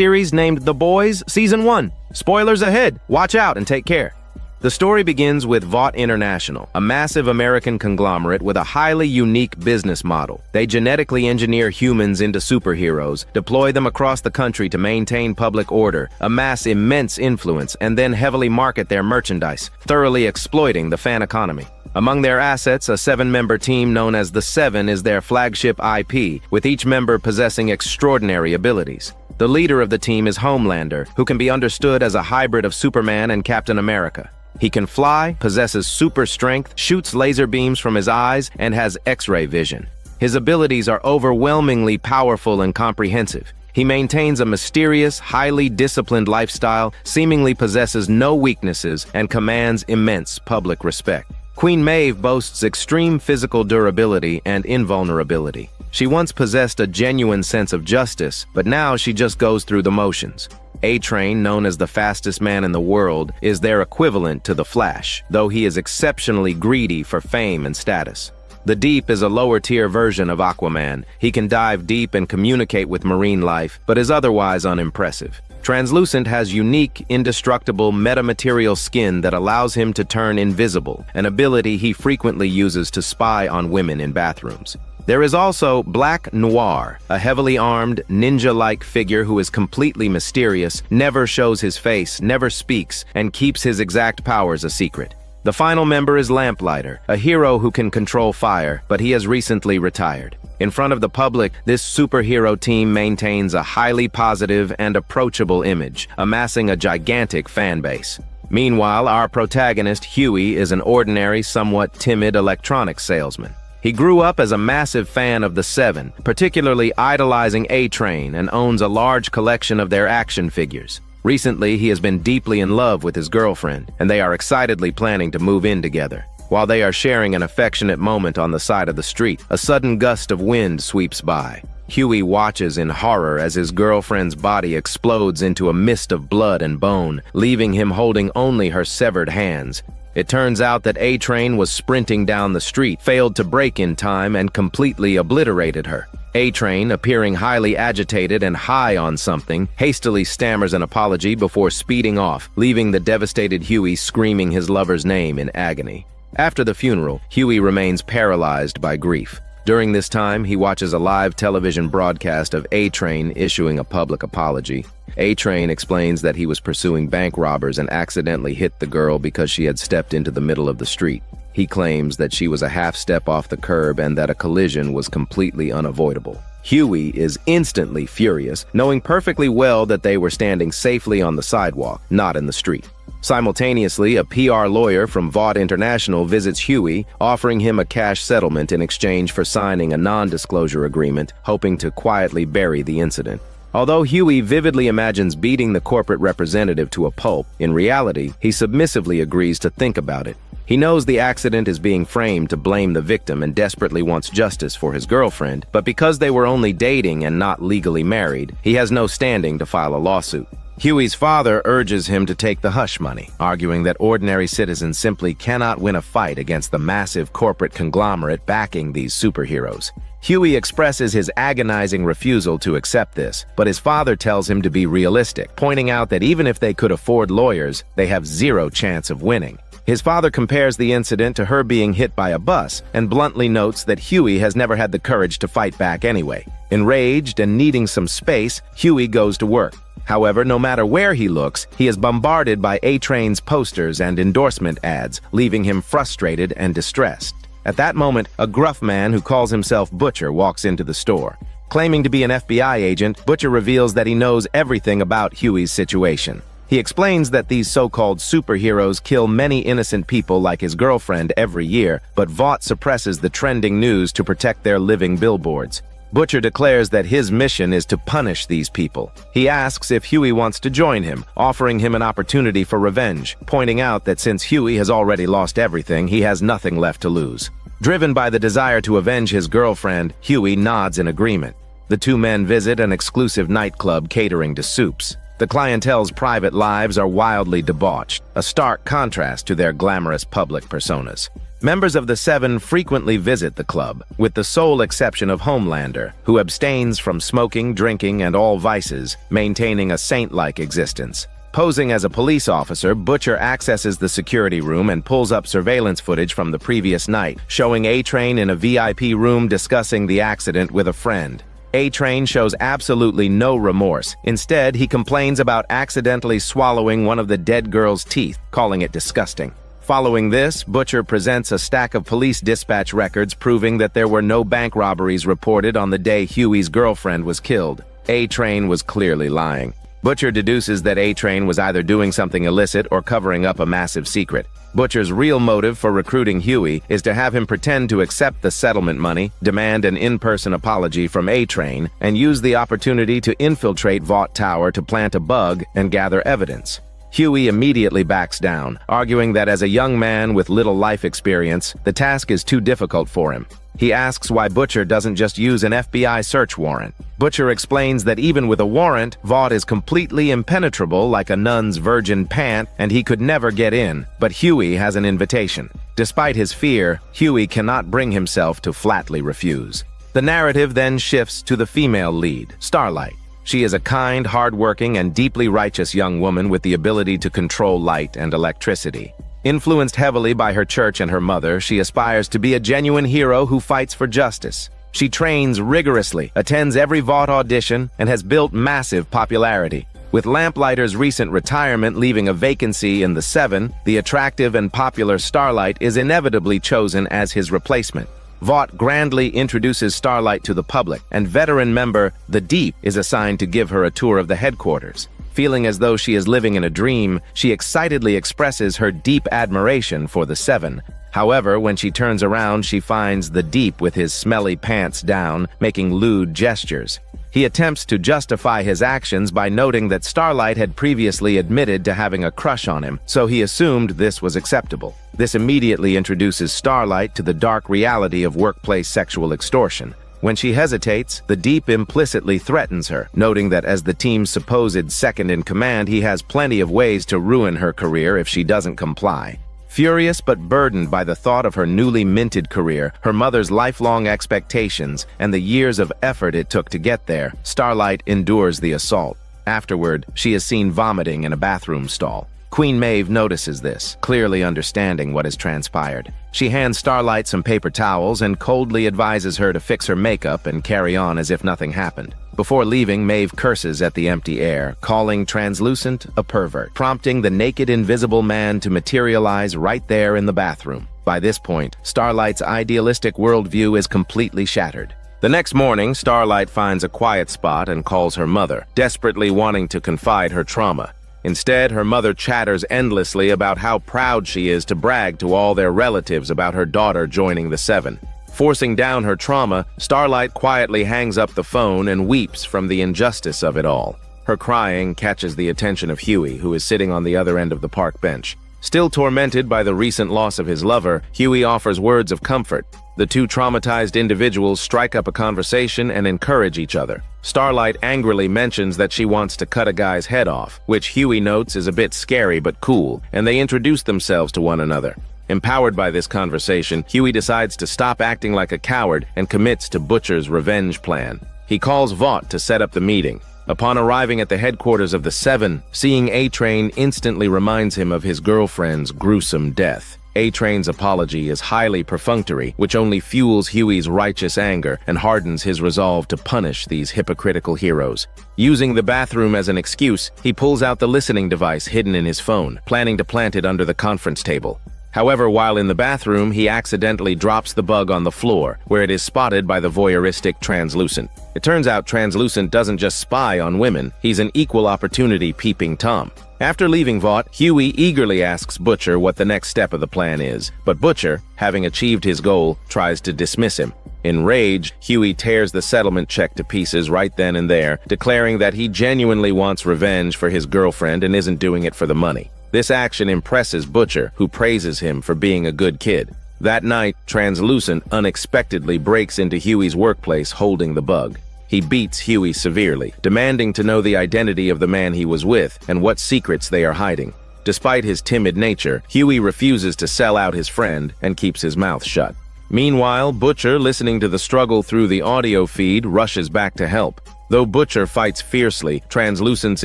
series named The Boys Season 1. Spoilers ahead. Watch out and take care. The story begins with Vought International, a massive American conglomerate with a highly unique business model. They genetically engineer humans into superheroes, deploy them across the country to maintain public order, amass immense influence, and then heavily market their merchandise, thoroughly exploiting the fan economy. Among their assets, a 7-member team known as the Seven is their flagship IP, with each member possessing extraordinary abilities. The leader of the team is Homelander, who can be understood as a hybrid of Superman and Captain America. He can fly, possesses super strength, shoots laser beams from his eyes, and has X-ray vision. His abilities are overwhelmingly powerful and comprehensive. He maintains a mysterious, highly disciplined lifestyle, seemingly possesses no weaknesses, and commands immense public respect. Queen Maeve boasts extreme physical durability and invulnerability. She once possessed a genuine sense of justice, but now she just goes through the motions. A-Train, known as the fastest man in the world, is their equivalent to the Flash, though he is exceptionally greedy for fame and status. The Deep is a lower-tier version of Aquaman. He can dive deep and communicate with marine life, but is otherwise unimpressive. Translucent has unique, indestructible metamaterial skin that allows him to turn invisible, an ability he frequently uses to spy on women in bathrooms. There is also Black Noir, a heavily armed, ninja-like figure who is completely mysterious, never shows his face, never speaks, and keeps his exact powers a secret. The final member is Lamplighter, a hero who can control fire, but he has recently retired. In front of the public, this superhero team maintains a highly positive and approachable image, amassing a gigantic fan base. Meanwhile, our protagonist, Hughie, is an ordinary, somewhat timid electronics salesman. He grew up as a massive fan of the Seven, particularly idolizing A-Train, and owns a large collection of their action figures. Recently, he has been deeply in love with his girlfriend, and they are excitedly planning to move in together. While they are sharing an affectionate moment on the side of the street, a sudden gust of wind sweeps by. Hughie watches in horror as his girlfriend's body explodes into a mist of blood and bone, leaving him holding only her severed hands. It turns out that A-Train was sprinting down the street, failed to brake in time, and completely obliterated her. A-Train, appearing highly agitated and high on something, hastily stammers an apology before speeding off, leaving the devastated Hughie screaming his lover's name in agony. After the funeral, Hughie remains paralyzed by grief. During this time, he watches a live television broadcast of A-Train issuing a public apology. A-Train explains that he was pursuing bank robbers and accidentally hit the girl because she had stepped into the middle of the street. He claims that she was a half step off the curb and that a collision was completely unavoidable. Hughie is instantly furious, knowing perfectly well that they were standing safely on the sidewalk, not in the street. Simultaneously, a PR lawyer from Vought International visits Hughie, offering him a cash settlement in exchange for signing a non-disclosure agreement, hoping to quietly bury the incident. Although Hughie vividly imagines beating the corporate representative to a pulp, in reality, he submissively agrees to think about it. He knows the accident is being framed to blame the victim and desperately wants justice for his girlfriend, but because they were only dating and not legally married, he has no standing to file a lawsuit. Hughie's father urges him to take the hush money, arguing that ordinary citizens simply cannot win a fight against the massive corporate conglomerate backing these superheroes. Hughie expresses his agonizing refusal to accept this, but his father tells him to be realistic, pointing out that even if they could afford lawyers, they have zero chance of winning. His father compares the incident to her being hit by a bus and bluntly notes that Hughie has never had the courage to fight back anyway. Enraged and needing some space, Hughie goes to work. However, no matter where he looks, he is bombarded by A-Train's posters and endorsement ads, leaving him frustrated and distressed. At that moment, a gruff man who calls himself Butcher walks into the store. Claiming to be an FBI agent, Butcher reveals that he knows everything about Hughie's situation. He explains that these so-called superheroes kill many innocent people like his girlfriend every year, but Vought suppresses the trending news to protect their living billboards. Butcher declares that his mission is to punish these people. He asks if Hughie wants to join him, offering him an opportunity for revenge, pointing out that since Hughie has already lost everything, he has nothing left to lose. Driven by the desire to avenge his girlfriend, Hughie nods in agreement. The two men visit an exclusive nightclub catering to supes. The clientele's private lives are wildly debauched, a stark contrast to their glamorous public personas. Members of the Seven frequently visit the club, with the sole exception of Homelander, who abstains from smoking, drinking, and all vices, maintaining a saint-like existence. Posing as a police officer, Butcher accesses the security room and pulls up surveillance footage from the previous night, showing A-Train in a VIP room discussing the accident with a friend. A-Train shows absolutely no remorse. Instead, he complains about accidentally swallowing one of the dead girl's teeth, calling it disgusting. Following this, Butcher presents a stack of police dispatch records proving that there were no bank robberies reported on the day Hughie's girlfriend was killed. A-Train was clearly lying. Butcher deduces that A-Train was either doing something illicit or covering up a massive secret. Butcher's real motive for recruiting Hughie is to have him pretend to accept the settlement money, demand an in-person apology from A-Train, and use the opportunity to infiltrate Vought Tower to plant a bug and gather evidence. Hughie immediately backs down, arguing that as a young man with little life experience, the task is too difficult for him. He asks why Butcher doesn't just use an FBI search warrant. Butcher explains that even with a warrant, Vought is completely impenetrable like a nun's virgin pant, and he could never get in, but Hughie has an invitation. Despite his fear, Hughie cannot bring himself to flatly refuse. The narrative then shifts to the female lead, Starlight. She is a kind, hardworking, and deeply righteous young woman with the ability to control light and electricity. Influenced heavily by her church and her mother, she aspires to be a genuine hero who fights for justice. She trains rigorously, attends every Vought audition, and has built massive popularity. With Lamplighter's recent retirement leaving a vacancy in the Seven, the attractive and popular Starlight is inevitably chosen as his replacement. Vought grandly introduces Starlight to the public, and veteran member The Deep is assigned to give her a tour of the headquarters. Feeling as though she is living in a dream, she excitedly expresses her deep admiration for the Seven. However, when she turns around, she finds The Deep with his smelly pants down, making lewd gestures. He attempts to justify his actions by noting that Starlight had previously admitted to having a crush on him, so he assumed this was acceptable. This immediately introduces Starlight to the dark reality of workplace sexual extortion. When she hesitates, The Deep implicitly threatens her, noting that as the team's supposed second-in-command, he has plenty of ways to ruin her career if she doesn't comply. Furious but burdened by the thought of her newly minted career, her mother's lifelong expectations, and the years of effort it took to get there, Starlight endures the assault. Afterward, she is seen vomiting in a bathroom stall. Queen Maeve notices this, clearly understanding what has transpired. She hands Starlight some paper towels and coldly advises her to fix her makeup and carry on as if nothing happened. Before leaving, Maeve curses at the empty air, calling Translucent a pervert, prompting the naked invisible man to materialize right there in the bathroom. By this point, Starlight's idealistic worldview is completely shattered. The next morning, Starlight finds a quiet spot and calls her mother, desperately wanting to confide her trauma. Instead, her mother chatters endlessly about how proud she is to brag to all their relatives about her daughter joining the Seven. Forcing down her trauma, Starlight quietly hangs up the phone and weeps from the injustice of it all. Her crying catches the attention of Hughie, who is sitting on the other end of the park bench. Still tormented by the recent loss of his lover, Hughie offers words of comfort. The two traumatized individuals strike up a conversation and encourage each other. Starlight angrily mentions that she wants to cut a guy's head off, which Hughie notes is a bit scary but cool, and they introduce themselves to one another. Empowered by this conversation, Hughie decides to stop acting like a coward and commits to Butcher's revenge plan. He calls Vought to set up the meeting. Upon arriving at the headquarters of the Seven, seeing A-Train instantly reminds him of his girlfriend's gruesome death. A-Train's apology is highly perfunctory, which only fuels Hughie's righteous anger and hardens his resolve to punish these hypocritical heroes. Using the bathroom as an excuse, he pulls out the listening device hidden in his phone, planning to plant it under the conference table. However, while in the bathroom, he accidentally drops the bug on the floor, where it is spotted by the voyeuristic Translucent. It turns out Translucent doesn't just spy on women, he's an equal opportunity peeping Tom. After leaving Vought, Hughie eagerly asks Butcher what the next step of the plan is, but Butcher, having achieved his goal, tries to dismiss him. Enraged, Hughie tears the settlement check to pieces right then and there, declaring that he genuinely wants revenge for his girlfriend and isn't doing it for the money. This action impresses Butcher, who praises him for being a good kid. That night, Translucent unexpectedly breaks into Hughie's workplace holding the bug. He beats Hughie severely, demanding to know the identity of the man he was with and what secrets they are hiding. Despite his timid nature, Hughie refuses to sell out his friend and keeps his mouth shut. Meanwhile, Butcher, listening to the struggle through the audio feed, rushes back to help. Though Butcher fights fiercely, Translucent's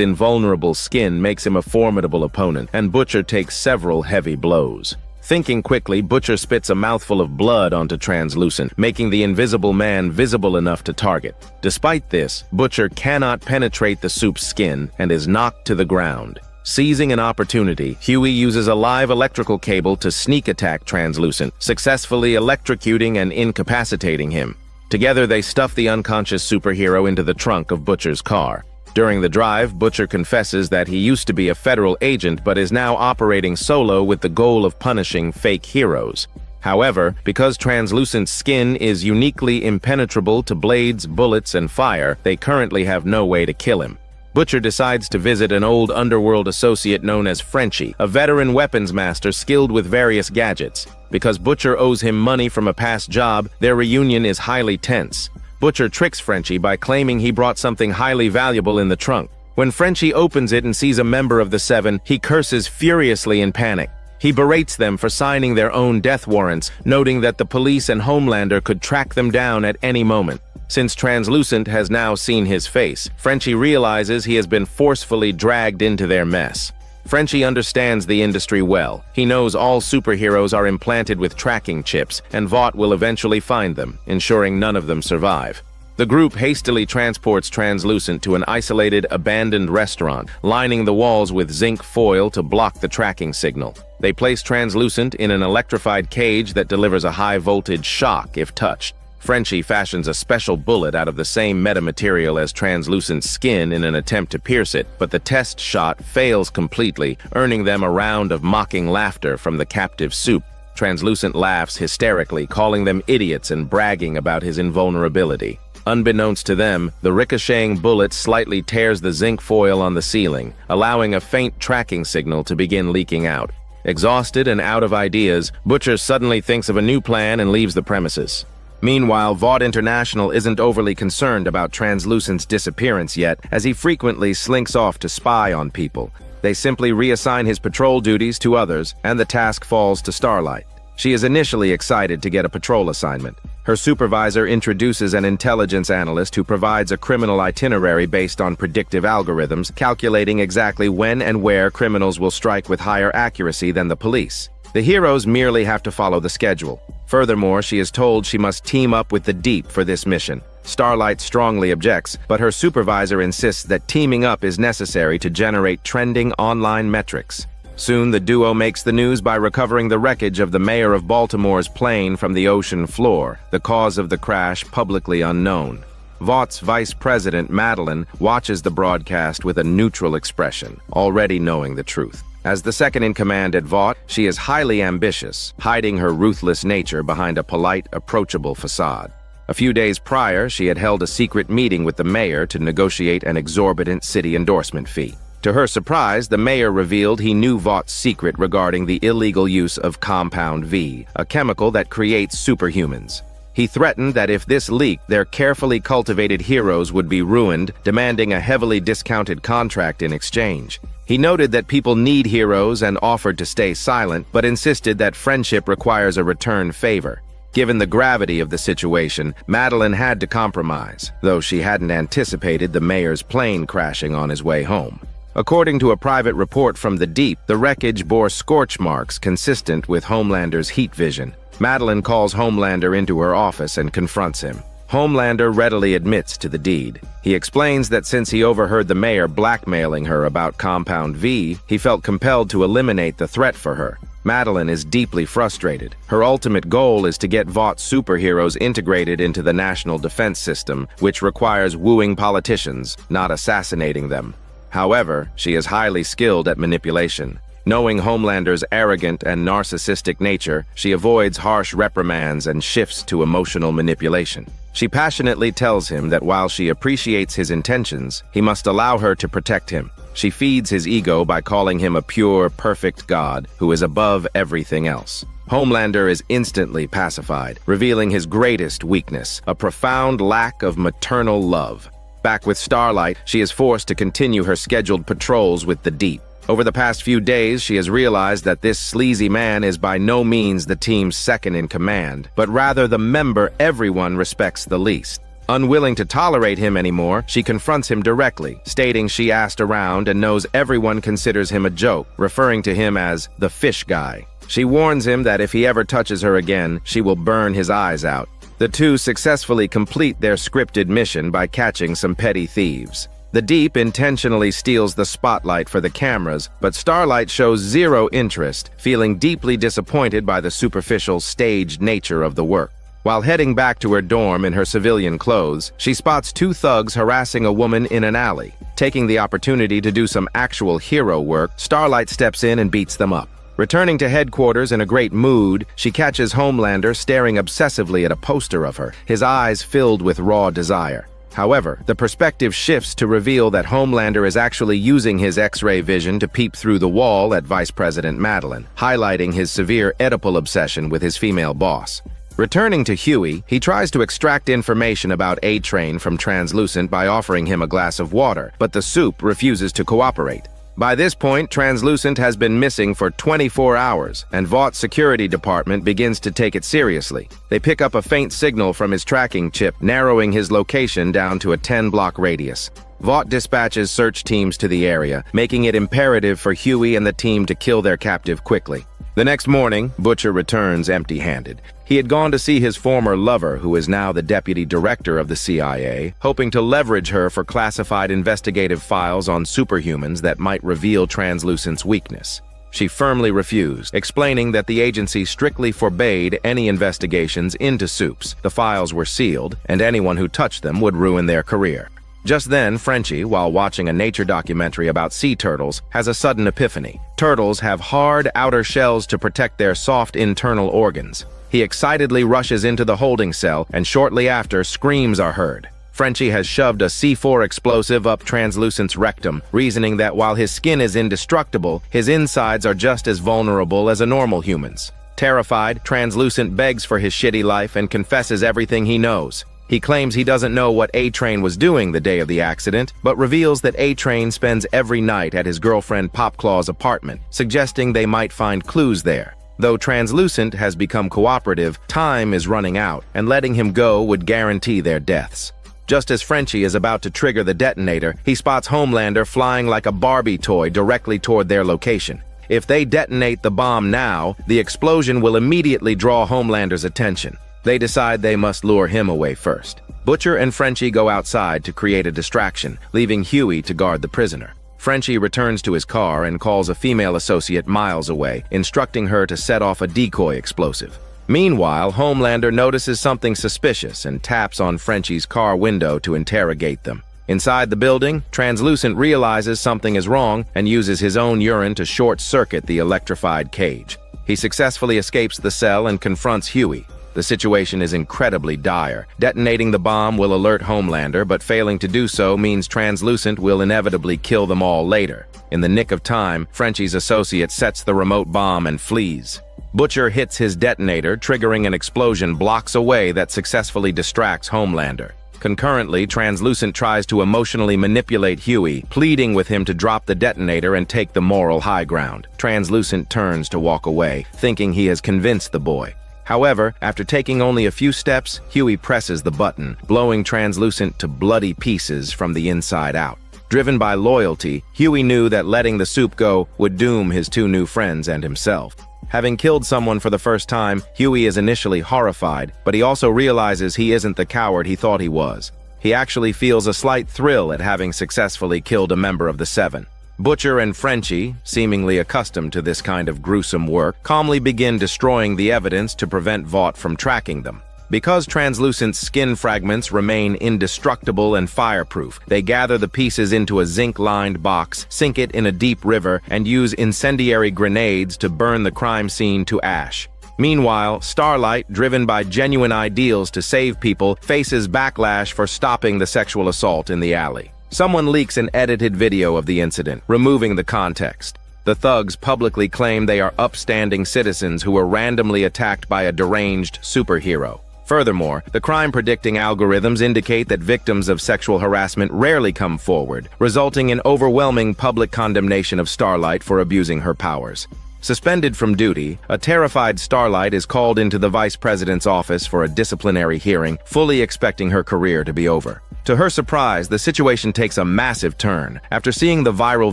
invulnerable skin makes him a formidable opponent, and Butcher takes several heavy blows. Thinking quickly, Butcher spits a mouthful of blood onto Translucent, making the invisible man visible enough to target. Despite this, Butcher cannot penetrate the soup's skin and is knocked to the ground. Seizing an opportunity, Hughie uses a live electrical cable to sneak attack Translucent, successfully electrocuting and incapacitating him. Together, they stuff the unconscious superhero into the trunk of Butcher's car. During the drive, Butcher confesses that he used to be a federal agent but is now operating solo with the goal of punishing fake heroes. However, because Translucent's skin is uniquely impenetrable to blades, bullets, and fire, they currently have no way to kill him. Butcher decides to visit an old underworld associate known as Frenchie, a veteran weapons master skilled with various gadgets. Because Butcher owes him money from a past job, their reunion is highly tense. Butcher tricks Frenchie by claiming he brought something highly valuable in the trunk. When Frenchie opens it and sees a member of the Seven, he curses furiously in panic. He berates them for signing their own death warrants, noting that the police and Homelander could track them down at any moment. Since Translucent has now seen his face, Frenchie realizes he has been forcefully dragged into their mess. Frenchie understands the industry well. He knows all superheroes are implanted with tracking chips, and Vought will eventually find them, ensuring none of them survive. The group hastily transports Translucent to an isolated, abandoned restaurant, lining the walls with zinc foil to block the tracking signal. They place Translucent in an electrified cage that delivers a high-voltage shock if touched. Frenchie fashions a special bullet out of the same metamaterial as Translucent's skin in an attempt to pierce it, but the test shot fails completely, earning them a round of mocking laughter from the captive soup. Translucent laughs hysterically, calling them idiots and bragging about his invulnerability. Unbeknownst to them, the ricocheting bullet slightly tears the zinc foil on the ceiling, allowing a faint tracking signal to begin leaking out. Exhausted and out of ideas, Butcher suddenly thinks of a new plan and leaves the premises. Meanwhile, Vought International isn't overly concerned about Translucent's disappearance yet, as he frequently slinks off to spy on people. They simply reassign his patrol duties to others, and the task falls to Starlight. She is initially excited to get a patrol assignment. Her supervisor introduces an intelligence analyst who provides a criminal itinerary based on predictive algorithms, calculating exactly when and where criminals will strike with higher accuracy than the police. The heroes merely have to follow the schedule. Furthermore, she is told she must team up with the Deep for this mission. Starlight strongly objects, but her supervisor insists that teaming up is necessary to generate trending online metrics. Soon, the duo makes the news by recovering the wreckage of the mayor of Baltimore's plane from the ocean floor, the cause of the crash publicly unknown. Vaught's vice president, Madeline, watches the broadcast with a neutral expression, already knowing the truth. As the second-in-command at Vought, she is highly ambitious, hiding her ruthless nature behind a polite, approachable facade. A few days prior, she had held a secret meeting with the mayor to negotiate an exorbitant city endorsement fee. To her surprise, the mayor revealed he knew Vaught's secret regarding the illegal use of Compound V, a chemical that creates superhumans. He threatened that if this leaked, their carefully cultivated heroes would be ruined, demanding a heavily discounted contract in exchange. He noted that people need heroes and offered to stay silent, but insisted that friendship requires a return favor. Given the gravity of the situation, Madeline had to compromise, though she hadn't anticipated the mayor's plane crashing on his way home. According to a private report from the Deep, the wreckage bore scorch marks consistent with Homelander's heat vision. Madeline calls Homelander into her office and confronts him. Homelander readily admits to the deed. He explains that since he overheard the mayor blackmailing her about Compound V, he felt compelled to eliminate the threat for her. Madeline is deeply frustrated. Her ultimate goal is to get Vought superheroes integrated into the national defense system, which requires wooing politicians, not assassinating them. However, she is highly skilled at manipulation. Knowing Homelander's arrogant and narcissistic nature, she avoids harsh reprimands and shifts to emotional manipulation. She passionately tells him that while she appreciates his intentions, he must allow her to protect him. She feeds his ego by calling him a pure, perfect god who is above everything else. Homelander is instantly pacified, revealing his greatest weakness, a profound lack of maternal love. Back with Starlight, she is forced to continue her scheduled patrols with the Deep. Over the past few days, she has realized that this sleazy man is by no means the team's second in command, but rather the member everyone respects the least. Unwilling to tolerate him anymore, she confronts him directly, stating she asked around and knows everyone considers him a joke, referring to him as the fish guy. She warns him that if he ever touches her again, she will burn his eyes out. The two successfully complete their scripted mission by catching some petty thieves. The Deep intentionally steals the spotlight for the cameras, but Starlight shows zero interest, feeling deeply disappointed by the superficial, staged nature of the work. While heading back to her dorm in her civilian clothes, she spots two thugs harassing a woman in an alley. Taking the opportunity to do some actual hero work, Starlight steps in and beats them up. Returning to headquarters in a great mood, she catches Homelander staring obsessively at a poster of her, his eyes filled with raw desire. However, the perspective shifts to reveal that Homelander is actually using his X-ray vision to peep through the wall at Vice President Madeline, highlighting his severe Oedipal obsession with his female boss. Returning to Hughie, he tries to extract information about A-Train from Translucent by offering him a glass of water, but the soup refuses to cooperate. By this point, Translucent has been missing for 24 hours, and Vaught's security department begins to take it seriously. They pick up a faint signal from his tracking chip, narrowing his location down to a 10-block radius. Vought dispatches search teams to the area, making it imperative for Hughie and the team to kill their captive quickly. The next morning, Butcher returns empty-handed. He had gone to see his former lover, who is now the deputy director of the CIA, hoping to leverage her for classified investigative files on superhumans that might reveal Translucent's weakness. She firmly refused, explaining that the agency strictly forbade any investigations into supes. The files were sealed, and anyone who touched them would ruin their career. Just then, Frenchie, while watching a nature documentary about sea turtles, has a sudden epiphany. Turtles have hard outer shells to protect their soft internal organs. He excitedly rushes into the holding cell, and shortly after, screams are heard. Frenchie has shoved a C4 explosive up Translucent's rectum, reasoning that while his skin is indestructible, his insides are just as vulnerable as a normal human's. Terrified, Translucent begs for his shitty life and confesses everything he knows. He claims he doesn't know what A-Train was doing the day of the accident, but reveals that A-Train spends every night at his girlfriend Popclaw's apartment, suggesting they might find clues there. Though Translucent has become cooperative, time is running out, and letting him go would guarantee their deaths. Just as Frenchie is about to trigger the detonator, he spots Homelander flying like a Barbie toy directly toward their location. If they detonate the bomb now, the explosion will immediately draw Homelander's attention. They decide they must lure him away first. Butcher and Frenchie go outside to create a distraction, leaving Hughie to guard the prisoner. Frenchie returns to his car and calls a female associate miles away, instructing her to set off a decoy explosive. Meanwhile, Homelander notices something suspicious and taps on Frenchie's car window to interrogate them. Inside the building, Translucent realizes something is wrong and uses his own urine to short-circuit the electrified cage. He successfully escapes the cell and confronts Hughie. The situation is incredibly dire. Detonating the bomb will alert Homelander, but failing to do so means Translucent will inevitably kill them all later. In the nick of time, Frenchie's associate sets the remote bomb and flees. Butcher hits his detonator, triggering an explosion blocks away that successfully distracts Homelander. Concurrently, Translucent tries to emotionally manipulate Hughie, pleading with him to drop the detonator and take the moral high ground. Translucent turns to walk away, thinking he has convinced the boy. However, after taking only a few steps, Hughie presses the button, blowing Translucent to bloody pieces from the inside out. Driven by loyalty, Hughie knew that letting the soup go would doom his two new friends and himself. Having killed someone for the first time, Hughie is initially horrified, but he also realizes he isn't the coward he thought he was. He actually feels a slight thrill at having successfully killed a member of the Seven. Butcher and Frenchie, seemingly accustomed to this kind of gruesome work, calmly begin destroying the evidence to prevent Vought from tracking them. Because Translucent's skin fragments remain indestructible and fireproof, they gather the pieces into a zinc-lined box, sink it in a deep river, and use incendiary grenades to burn the crime scene to ash. Meanwhile, Starlight, driven by genuine ideals to save people, faces backlash for stopping the sexual assault in the alley. Someone leaks an edited video of the incident, removing the context. The thugs publicly claim they are upstanding citizens who were randomly attacked by a deranged superhero. Furthermore, the crime-predicting algorithms indicate that victims of sexual harassment rarely come forward, resulting in overwhelming public condemnation of Starlight for abusing her powers. Suspended from duty, a terrified Starlight is called into the vice president's office for a disciplinary hearing, fully expecting her career to be over. To her surprise, the situation takes a massive turn. After seeing the viral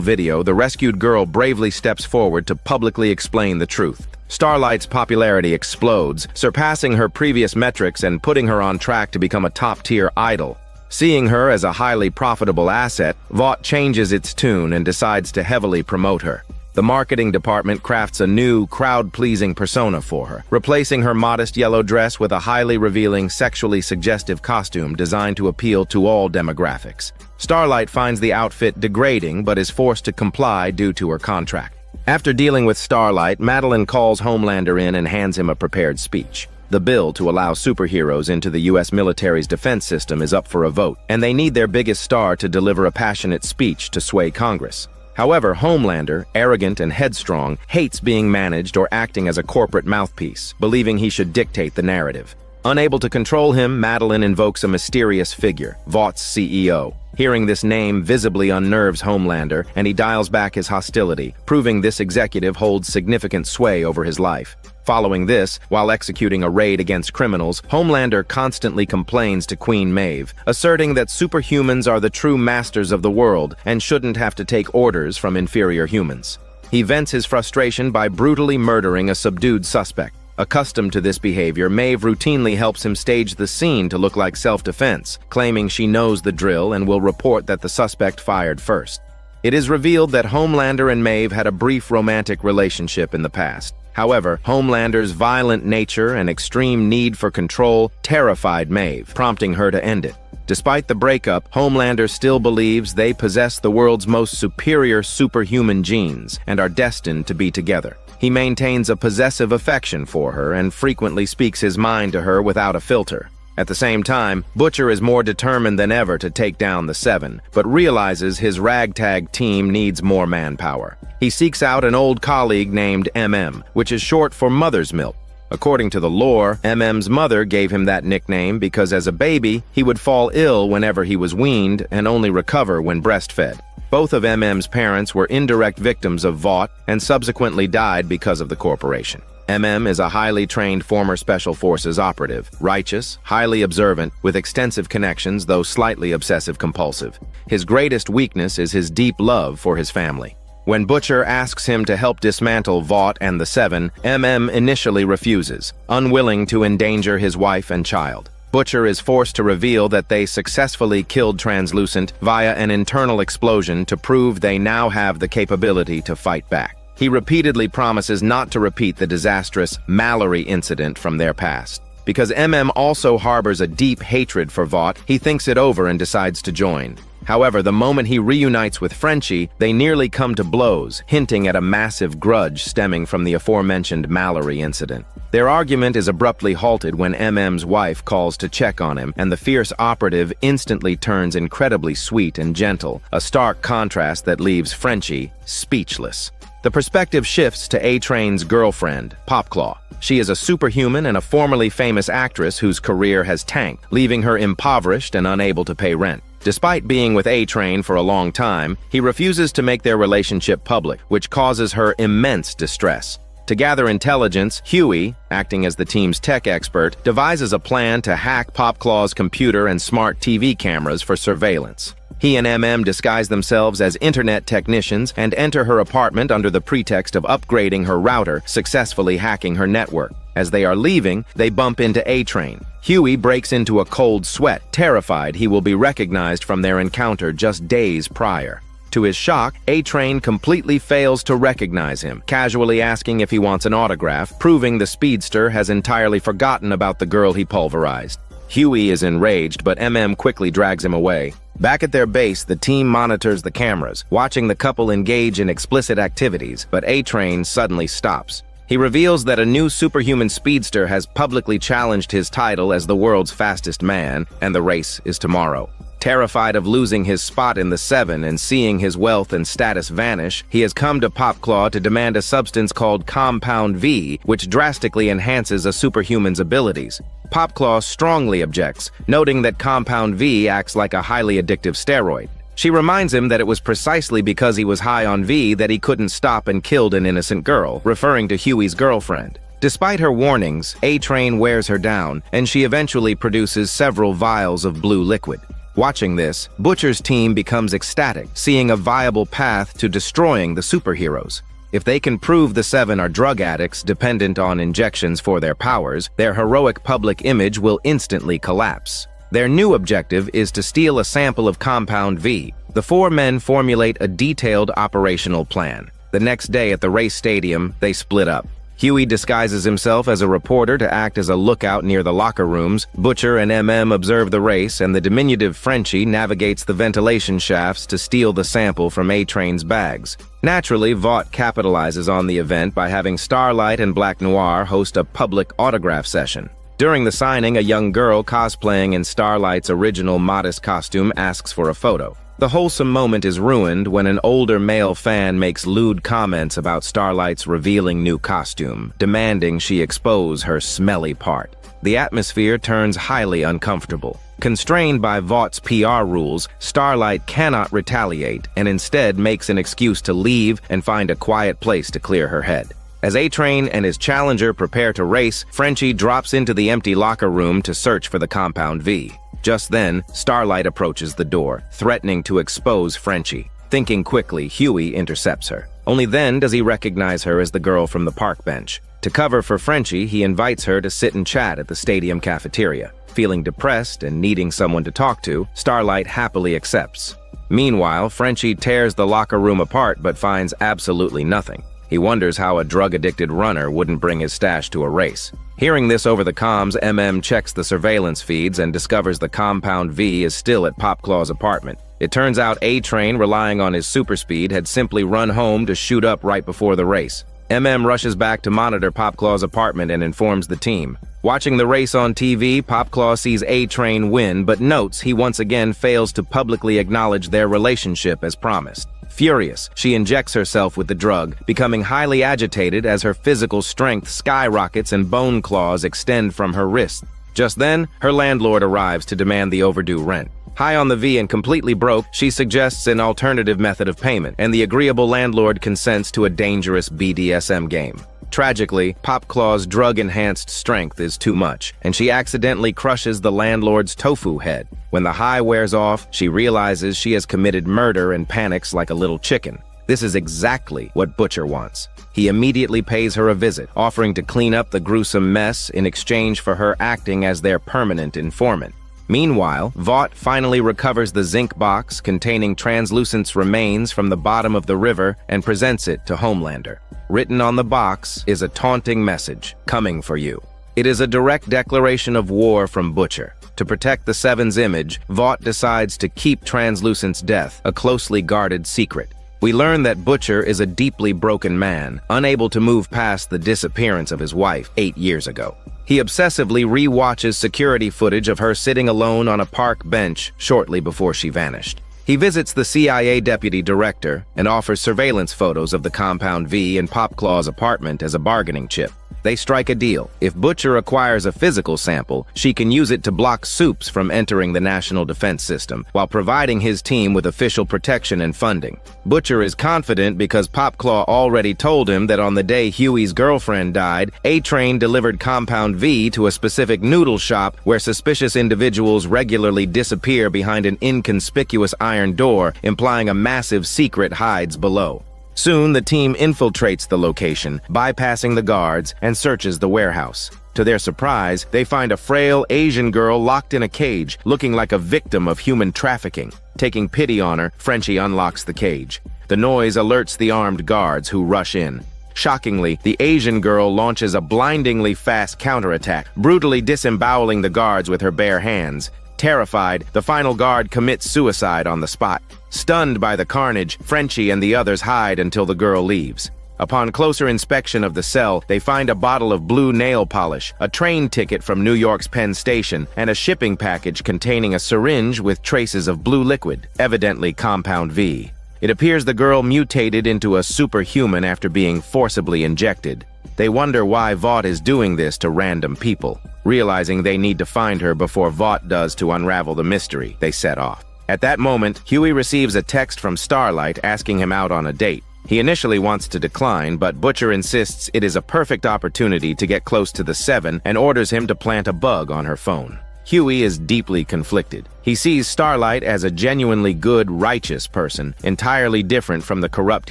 video, the rescued girl bravely steps forward to publicly explain the truth. Starlight's popularity explodes, surpassing her previous metrics and putting her on track to become a top-tier idol. Seeing her as a highly profitable asset, Vought changes its tune and decides to heavily promote her. The marketing department crafts a new, crowd-pleasing persona for her, replacing her modest yellow dress with a highly revealing, sexually suggestive costume designed to appeal to all demographics. Starlight finds the outfit degrading but is forced to comply due to her contract. After dealing with Starlight, Madeline calls Homelander in and hands him a prepared speech. The bill to allow superheroes into the U.S. military's defense system is up for a vote, and they need their biggest star to deliver a passionate speech to sway Congress. However, Homelander, arrogant and headstrong, hates being managed or acting as a corporate mouthpiece, believing he should dictate the narrative. Unable to control him, Madeline invokes a mysterious figure, Vought's CEO. Hearing this name visibly unnerves Homelander, and he dials back his hostility, proving this executive holds significant sway over his life. Following this, while executing a raid against criminals, Homelander constantly complains to Queen Maeve, asserting that superhumans are the true masters of the world and shouldn't have to take orders from inferior humans. He vents his frustration by brutally murdering a subdued suspect. Accustomed to this behavior, Maeve routinely helps him stage the scene to look like self-defense, claiming she knows the drill and will report that the suspect fired first. It is revealed that Homelander and Maeve had a brief romantic relationship in the past. However, Homelander's violent nature and extreme need for control terrified Maeve, prompting her to end it. Despite the breakup, Homelander still believes they possess the world's most superior superhuman genes and are destined to be together. He maintains a possessive affection for her and frequently speaks his mind to her without a filter. At the same time, Butcher is more determined than ever to take down the Seven, but realizes his ragtag team needs more manpower. He seeks out an old colleague named MM, which is short for Mother's Milk. According to the lore, MM's mother gave him that nickname because as a baby, he would fall ill whenever he was weaned and only recover when breastfed. Both of MM's parents were indirect victims of Vought and subsequently died because of the corporation. MM is a highly trained former Special Forces operative, righteous, highly observant, with extensive connections though slightly obsessive-compulsive. His greatest weakness is his deep love for his family. When Butcher asks him to help dismantle Vought and the Seven, MM initially refuses, unwilling to endanger his wife and child. Butcher is forced to reveal that they successfully killed Translucent via an internal explosion to prove they now have the capability to fight back. He repeatedly promises not to repeat the disastrous Mallory incident from their past. Because MM also harbors a deep hatred for Vought, he thinks it over and decides to join. However, the moment he reunites with Frenchie, they nearly come to blows, hinting at a massive grudge stemming from the aforementioned Mallory incident. Their argument is abruptly halted when MM's wife calls to check on him, and the fierce operative instantly turns incredibly sweet and gentle, a stark contrast that leaves Frenchie speechless. The perspective shifts to A-Train's girlfriend, Popclaw. She is a superhuman and a formerly famous actress whose career has tanked, leaving her impoverished and unable to pay rent. Despite being with A-Train for a long time, he refuses to make their relationship public, which causes her immense distress. To gather intelligence, Hughie, acting as the team's tech expert, devises a plan to hack Popclaw's computer and smart TV cameras for surveillance. He and MM disguise themselves as internet technicians and enter her apartment under the pretext of upgrading her router, successfully hacking her network. As they are leaving, they bump into A-Train. Hughie breaks into a cold sweat, terrified he will be recognized from their encounter just days prior. To his shock, A-Train completely fails to recognize him, casually asking if he wants an autograph, proving the speedster has entirely forgotten about the girl he pulverized. Hughie is enraged, but MM quickly drags him away. Back at their base, the team monitors the cameras, watching the couple engage in explicit activities, but A-Train suddenly stops. He reveals that a new superhuman speedster has publicly challenged his title as the world's fastest man, and the race is tomorrow. Terrified of losing his spot in the Seven and seeing his wealth and status vanish, he has come to Popclaw to demand a substance called Compound V, which drastically enhances a superhuman's abilities. Popclaw strongly objects, noting that Compound V acts like a highly addictive steroid. She reminds him that it was precisely because he was high on V that he couldn't stop and killed an innocent girl, referring to Hughie's girlfriend. Despite her warnings, A-Train wears her down, and she eventually produces several vials of blue liquid. Watching this, Butcher's team becomes ecstatic, seeing a viable path to destroying the superheroes. If they can prove the Seven are drug addicts dependent on injections for their powers, their heroic public image will instantly collapse. Their new objective is to steal a sample of Compound V. The four men formulate a detailed operational plan. The next day at the race stadium, they split up. Hughie disguises himself as a reporter to act as a lookout near the locker rooms. Butcher and MM observe the race, and the diminutive Frenchie navigates the ventilation shafts to steal the sample from A-Train's bags. Naturally, Vought capitalizes on the event by having Starlight and Black Noir host a public autograph session. During the signing, a young girl cosplaying in Starlight's original modest costume asks for a photo. The wholesome moment is ruined when an older male fan makes lewd comments about Starlight's revealing new costume, demanding she expose her smelly part. The atmosphere turns highly uncomfortable. Constrained by Vaught's PR rules, Starlight cannot retaliate and instead makes an excuse to leave and find a quiet place to clear her head. As A-Train and his challenger prepare to race, Frenchie drops into the empty locker room to search for the Compound V. Just then, Starlight approaches the door, threatening to expose Frenchie. Thinking quickly, Hughie intercepts her. Only then does he recognize her as the girl from the park bench. To cover for Frenchie, he invites her to sit and chat at the stadium cafeteria. Feeling depressed and needing someone to talk to, Starlight happily accepts. Meanwhile, Frenchie tears the locker room apart but finds absolutely nothing. He wonders how a drug-addicted runner wouldn't bring his stash to a race. Hearing this over the comms, MM checks the surveillance feeds and discovers the Compound V is still at Popclaw's apartment. It turns out A-Train, relying on his super speed, had simply run home to shoot up right before the race. MM rushes back to monitor Popclaw's apartment and informs the team. Watching the race on TV, Popclaw sees A-Train win, but notes he once again fails to publicly acknowledge their relationship as promised. Furious, she injects herself with the drug, becoming highly agitated as her physical strength skyrockets and bone claws extend from her wrists. Just then, her landlord arrives to demand the overdue rent. High on the V and completely broke, she suggests an alternative method of payment, and the agreeable landlord consents to a dangerous BDSM game. Tragically, Popclaw's drug-enhanced strength is too much, and she accidentally crushes the landlord's tofu head. When the high wears off, she realizes she has committed murder and panics like a little chicken. This is exactly what Butcher wants. He immediately pays her a visit, offering to clean up the gruesome mess in exchange for her acting as their permanent informant. Meanwhile, Vought finally recovers the zinc box containing Translucent's remains from the bottom of the river and presents it to Homelander. Written on the box is a taunting message, "Coming for you." It is a direct declaration of war from Butcher. To protect the Seven's image, Vought decides to keep Translucent's death a closely guarded secret. We learn that Butcher is a deeply broken man, unable to move past the disappearance of his wife 8 years ago. He obsessively re-watches security footage of her sitting alone on a park bench shortly before she vanished. He visits the CIA deputy director and offers surveillance photos of the Compound V in Popclaw's apartment as a bargaining chip. They strike a deal. If Butcher acquires a physical sample, she can use it to block Soups from entering the national defense system, while providing his team with official protection and funding. Butcher is confident because Popclaw already told him that on the day Hughie's girlfriend died, A-Train delivered Compound V to a specific noodle shop where suspicious individuals regularly disappear behind an inconspicuous iron door, implying a massive secret hides below. Soon, the team infiltrates the location, bypassing the guards, and searches the warehouse. To their surprise, they find a frail Asian girl locked in a cage, looking like a victim of human trafficking. Taking pity on her, Frenchie unlocks the cage. The noise alerts the armed guards, who rush in. Shockingly, the Asian girl launches a blindingly fast counterattack, brutally disemboweling the guards with her bare hands. Terrified, the final guard commits suicide on the spot. Stunned by the carnage, Frenchie and the others hide until the girl leaves. Upon closer inspection of the cell, they find a bottle of blue nail polish, a train ticket from New York's Penn Station, and a shipping package containing a syringe with traces of blue liquid, evidently Compound V. It appears the girl mutated into a superhuman after being forcibly injected. They wonder why Vought is doing this to random people. Realizing they need to find her before Vought does to unravel the mystery, they set off. At that moment, Hughie receives a text from Starlight asking him out on a date. He initially wants to decline, but Butcher insists it is a perfect opportunity to get close to the Seven and orders him to plant a bug on her phone. Hughie is deeply conflicted. He sees Starlight as a genuinely good, righteous person, entirely different from the corrupt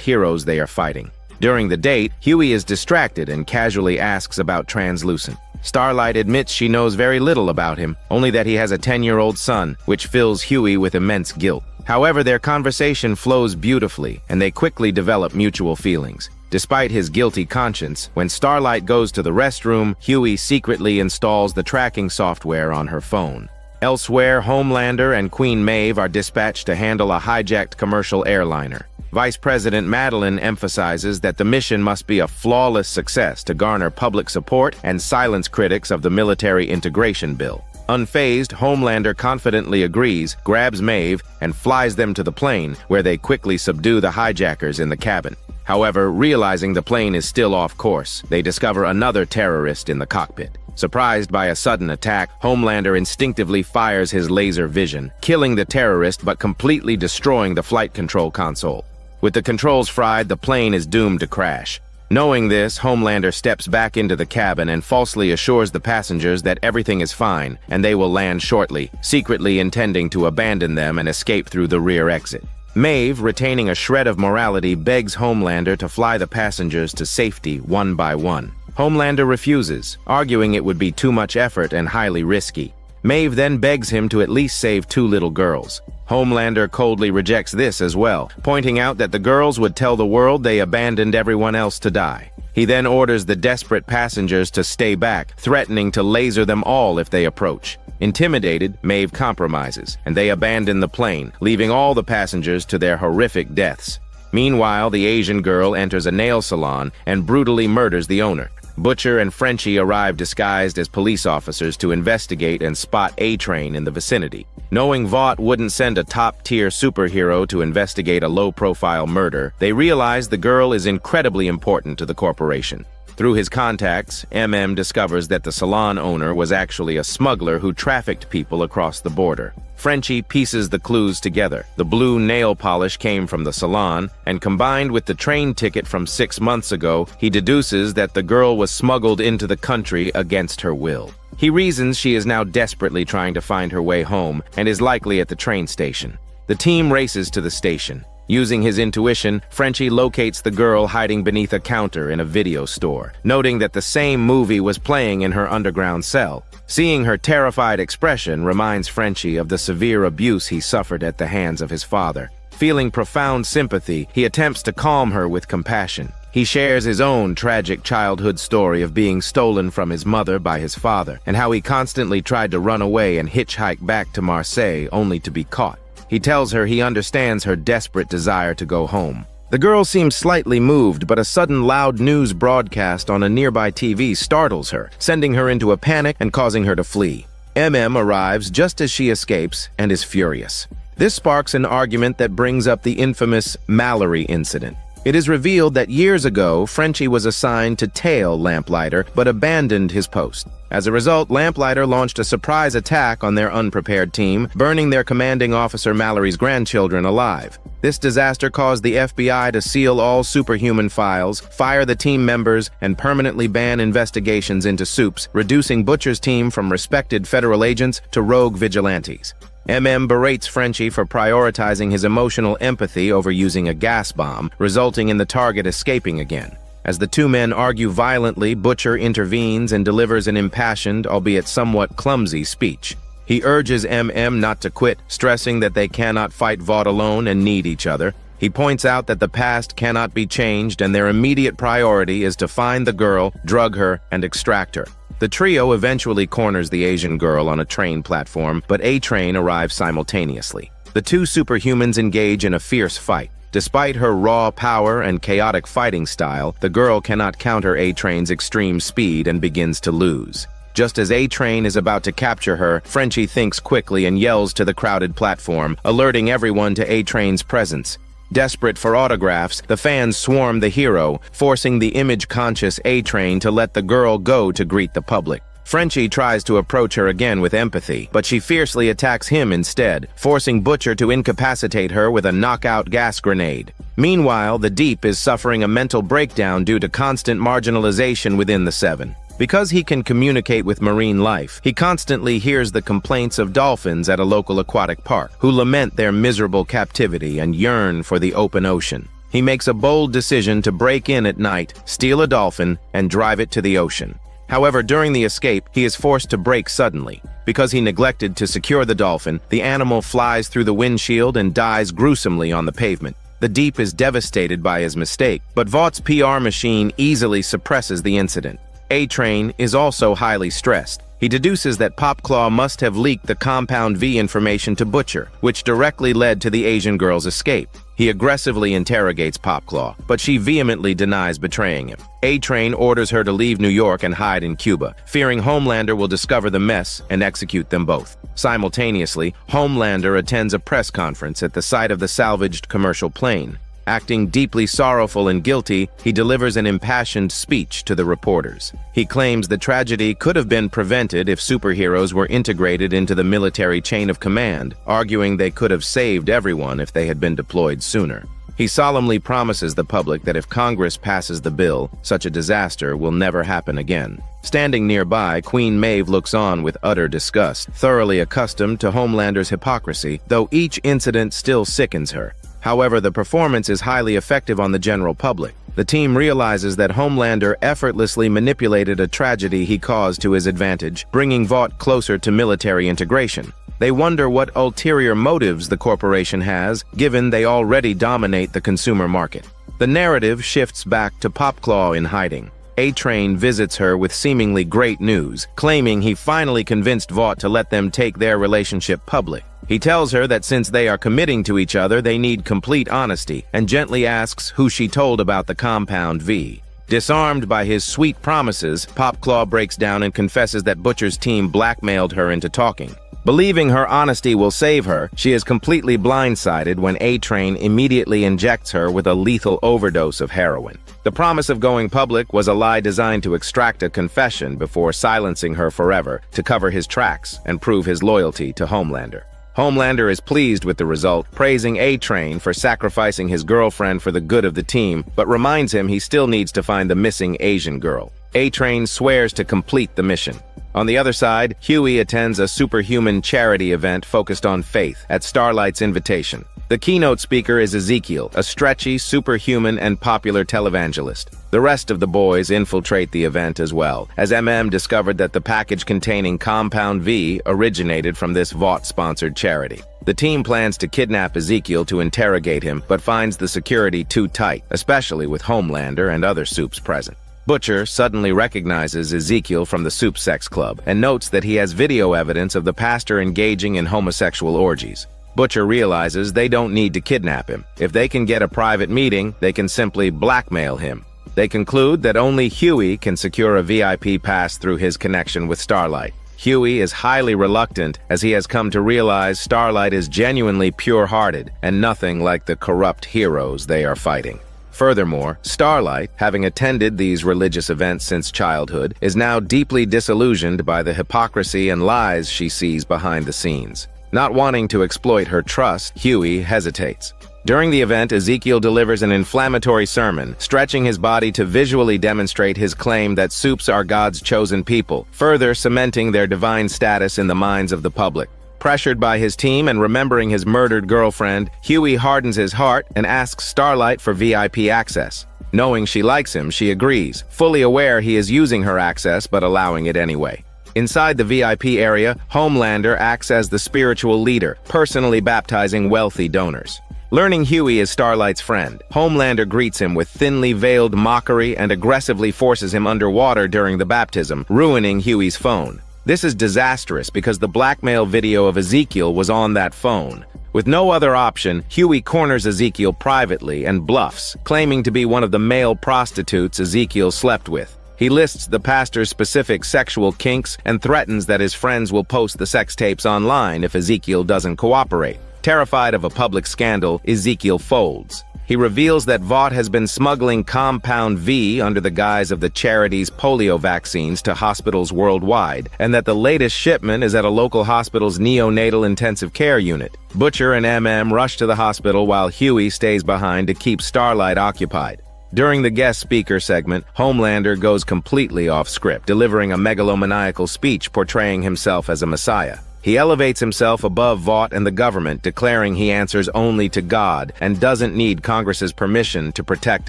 heroes they are fighting. During the date, Hughie is distracted and casually asks about Translucent. Starlight admits she knows very little about him, only that he has a 10-year-old son, which fills Hughie with immense guilt. However, their conversation flows beautifully, and they quickly develop mutual feelings. Despite his guilty conscience, when Starlight goes to the restroom, Hughie secretly installs the tracking software on her phone. Elsewhere, Homelander and Queen Maeve are dispatched to handle a hijacked commercial airliner. Vice President Madeline emphasizes that the mission must be a flawless success to garner public support and silence critics of the military integration bill. Unfazed, Homelander confidently agrees, grabs Maeve, and flies them to the plane, where they quickly subdue the hijackers in the cabin. However, realizing the plane is still off course, they discover another terrorist in the cockpit. Surprised by a sudden attack, Homelander instinctively fires his laser vision, killing the terrorist but completely destroying the flight control console. With the controls fried, the plane is doomed to crash. Knowing this, Homelander steps back into the cabin and falsely assures the passengers that everything is fine and they will land shortly, secretly intending to abandon them and escape through the rear exit. Maeve, retaining a shred of morality, begs Homelander to fly the passengers to safety one by one. Homelander refuses, arguing it would be too much effort and highly risky. Maeve then begs him to at least save 2 little girls. Homelander coldly rejects this as well, pointing out that the girls would tell the world they abandoned everyone else to die. He then orders the desperate passengers to stay back, threatening to laser them all if they approach. Intimidated, Maeve compromises, and they abandon the plane, leaving all the passengers to their horrific deaths. Meanwhile, the Asian girl enters a nail salon and brutally murders the owner. Butcher and Frenchie arrive disguised as police officers to investigate and spot A-Train in the vicinity. Knowing Vought wouldn't send a top-tier superhero to investigate a low-profile murder, they realize the girl is incredibly important to the corporation. Through his contacts, MM discovers that the salon owner was actually a smuggler who trafficked people across the border. Frenchie pieces the clues together. The blue nail polish came from the salon, and combined with the train ticket from 6 months ago, he deduces that the girl was smuggled into the country against her will. He reasons she is now desperately trying to find her way home and is likely at the train station. The team races to the station. Using his intuition, Frenchie locates the girl hiding beneath a counter in a video store, noting that the same movie was playing in her underground cell. Seeing her terrified expression reminds Frenchie of the severe abuse he suffered at the hands of his father. Feeling profound sympathy, he attempts to calm her with compassion. He shares his own tragic childhood story of being stolen from his mother by his father, and how he constantly tried to run away and hitchhike back to Marseille only to be caught. He tells her he understands her desperate desire to go home. The girl seems slightly moved, but a sudden loud news broadcast on a nearby TV startles her, sending her into a panic and causing her to flee. MM arrives just as she escapes and is furious. This sparks an argument that brings up the infamous Mallory incident. It is revealed that years ago, Frenchie was assigned to tail Lamplighter, but abandoned his post. As a result, Lamplighter launched a surprise attack on their unprepared team, burning their commanding officer Mallory's grandchildren alive. This disaster caused the FBI to seal all superhuman files, fire the team members, and permanently ban investigations into soups, reducing Butcher's team from respected federal agents to rogue vigilantes. MM berates Frenchie for prioritizing his emotional empathy over using a gas bomb, resulting in the target escaping again. As the two men argue violently, Butcher intervenes and delivers an impassioned, albeit somewhat clumsy, speech. He urges MM not to quit, stressing that they cannot fight Vought alone and need each other. He points out that the past cannot be changed and their immediate priority is to find the girl, drug her, and extract her. The trio eventually corners the Asian girl on a train platform, but A-Train arrives simultaneously. The two superhumans engage in a fierce fight. Despite her raw power and chaotic fighting style, the girl cannot counter A-Train's extreme speed and begins to lose. Just as A-Train is about to capture her, Frenchie thinks quickly and yells to the crowded platform, alerting everyone to A-Train's presence. Desperate for autographs, the fans swarm the hero, forcing the image-conscious A-Train to let the girl go to greet the public. Frenchie tries to approach her again with empathy, but she fiercely attacks him instead, forcing Butcher to incapacitate her with a knockout gas grenade. Meanwhile, the Deep is suffering a mental breakdown due to constant marginalization within the Seven. Because he can communicate with marine life, he constantly hears the complaints of dolphins at a local aquatic park, who lament their miserable captivity and yearn for the open ocean. He makes a bold decision to break in at night, steal a dolphin, and drive it to the ocean. However, during the escape, he is forced to brake suddenly. Because he neglected to secure the dolphin, the animal flies through the windshield and dies gruesomely on the pavement. The Deep is devastated by his mistake, but Vaught's PR machine easily suppresses the incident. A-Train is also highly stressed. He deduces that Popclaw must have leaked the Compound V information to Butcher, which directly led to the Asian girl's escape. He aggressively interrogates Popclaw, but she vehemently denies betraying him. A-Train orders her to leave New York and hide in Cuba, fearing Homelander will discover the mess and execute them both. Simultaneously, Homelander attends a press conference at the site of the salvaged commercial plane. Acting deeply sorrowful and guilty, he delivers an impassioned speech to the reporters. He claims the tragedy could have been prevented if superheroes were integrated into the military chain of command, arguing they could have saved everyone if they had been deployed sooner. He solemnly promises the public that if Congress passes the bill, such a disaster will never happen again. Standing nearby, Queen Maeve looks on with utter disgust, thoroughly accustomed to Homelander's hypocrisy, though each incident still sickens her. However, the performance is highly effective on the general public. The team realizes that Homelander effortlessly manipulated a tragedy he caused to his advantage, bringing Vought closer to military integration. They wonder what ulterior motives the corporation has, given they already dominate the consumer market. The narrative shifts back to Popclaw in hiding. A-Train visits her with seemingly great news, claiming he finally convinced Vought to let them take their relationship public. He tells her that since they are committing to each other, they need complete honesty, and gently asks who she told about the Compound V. Disarmed by his sweet promises, Popclaw breaks down and confesses that Butcher's team blackmailed her into talking. Believing her honesty will save her, she is completely blindsided when A-Train immediately injects her with a lethal overdose of heroin. The promise of going public was a lie designed to extract a confession before silencing her forever, to cover his tracks and prove his loyalty to Homelander. Homelander is pleased with the result, praising A-Train for sacrificing his girlfriend for the good of the team, but reminds him he still needs to find the missing Asian girl. A-Train swears to complete the mission. On the other side, Hughie attends a superhuman charity event focused on faith at Starlight's invitation. The keynote speaker is Ezekiel, a stretchy, superhuman, and popular televangelist. The rest of the boys infiltrate the event as well, as discovered that the package containing Compound V originated from this Vought-sponsored charity. The team plans to kidnap Ezekiel to interrogate him, but finds the security too tight, especially with Homelander and other supes present. Butcher suddenly recognizes Ezekiel from the Soup Sex Club and notes that he has video evidence of the pastor engaging in homosexual orgies. Butcher realizes they don't need to kidnap him. If they can get a private meeting, they can simply blackmail him. They conclude that only Hughie can secure a VIP pass through his connection with Starlight. Hughie is highly reluctant, as he has come to realize Starlight is genuinely pure-hearted and nothing like the corrupt heroes they are fighting. Furthermore, Starlight, having attended these religious events since childhood, is now deeply disillusioned by the hypocrisy and lies she sees behind the scenes. Not wanting to exploit her trust, Hughie hesitates. During the event, Ezekiel delivers an inflammatory sermon, stretching his body to visually demonstrate his claim that supes are God's chosen people, further cementing their divine status in the minds of the public. Pressured by his team and remembering his murdered girlfriend, Hughie hardens his heart and asks Starlight for VIP access. Knowing she likes him, she agrees, fully aware he is using her access but allowing it anyway. Inside the VIP area, Homelander acts as the spiritual leader, personally baptizing wealthy donors. Learning Hughie is Starlight's friend, Homelander greets him with thinly veiled mockery and aggressively forces him underwater during the baptism, ruining Hughie's phone. This is disastrous because the blackmail video of Ezekiel was on that phone. With no other option, Hughie corners Ezekiel privately and bluffs, claiming to be one of the male prostitutes Ezekiel slept with. He lists the pastor's specific sexual kinks and threatens that his friends will post the sex tapes online if Ezekiel doesn't cooperate. Terrified of a public scandal, Ezekiel folds. He reveals that Vought has been smuggling Compound V under the guise of the charity's polio vaccines to hospitals worldwide, and that the latest shipment is at a local hospital's neonatal intensive care unit. Butcher and MM rush to the hospital while Hughie stays behind to keep Starlight occupied. During the guest speaker segment, Homelander goes completely off script, delivering a megalomaniacal speech portraying himself as a messiah. He elevates himself above Vought and the government, declaring he answers only to God and doesn't need Congress's permission to protect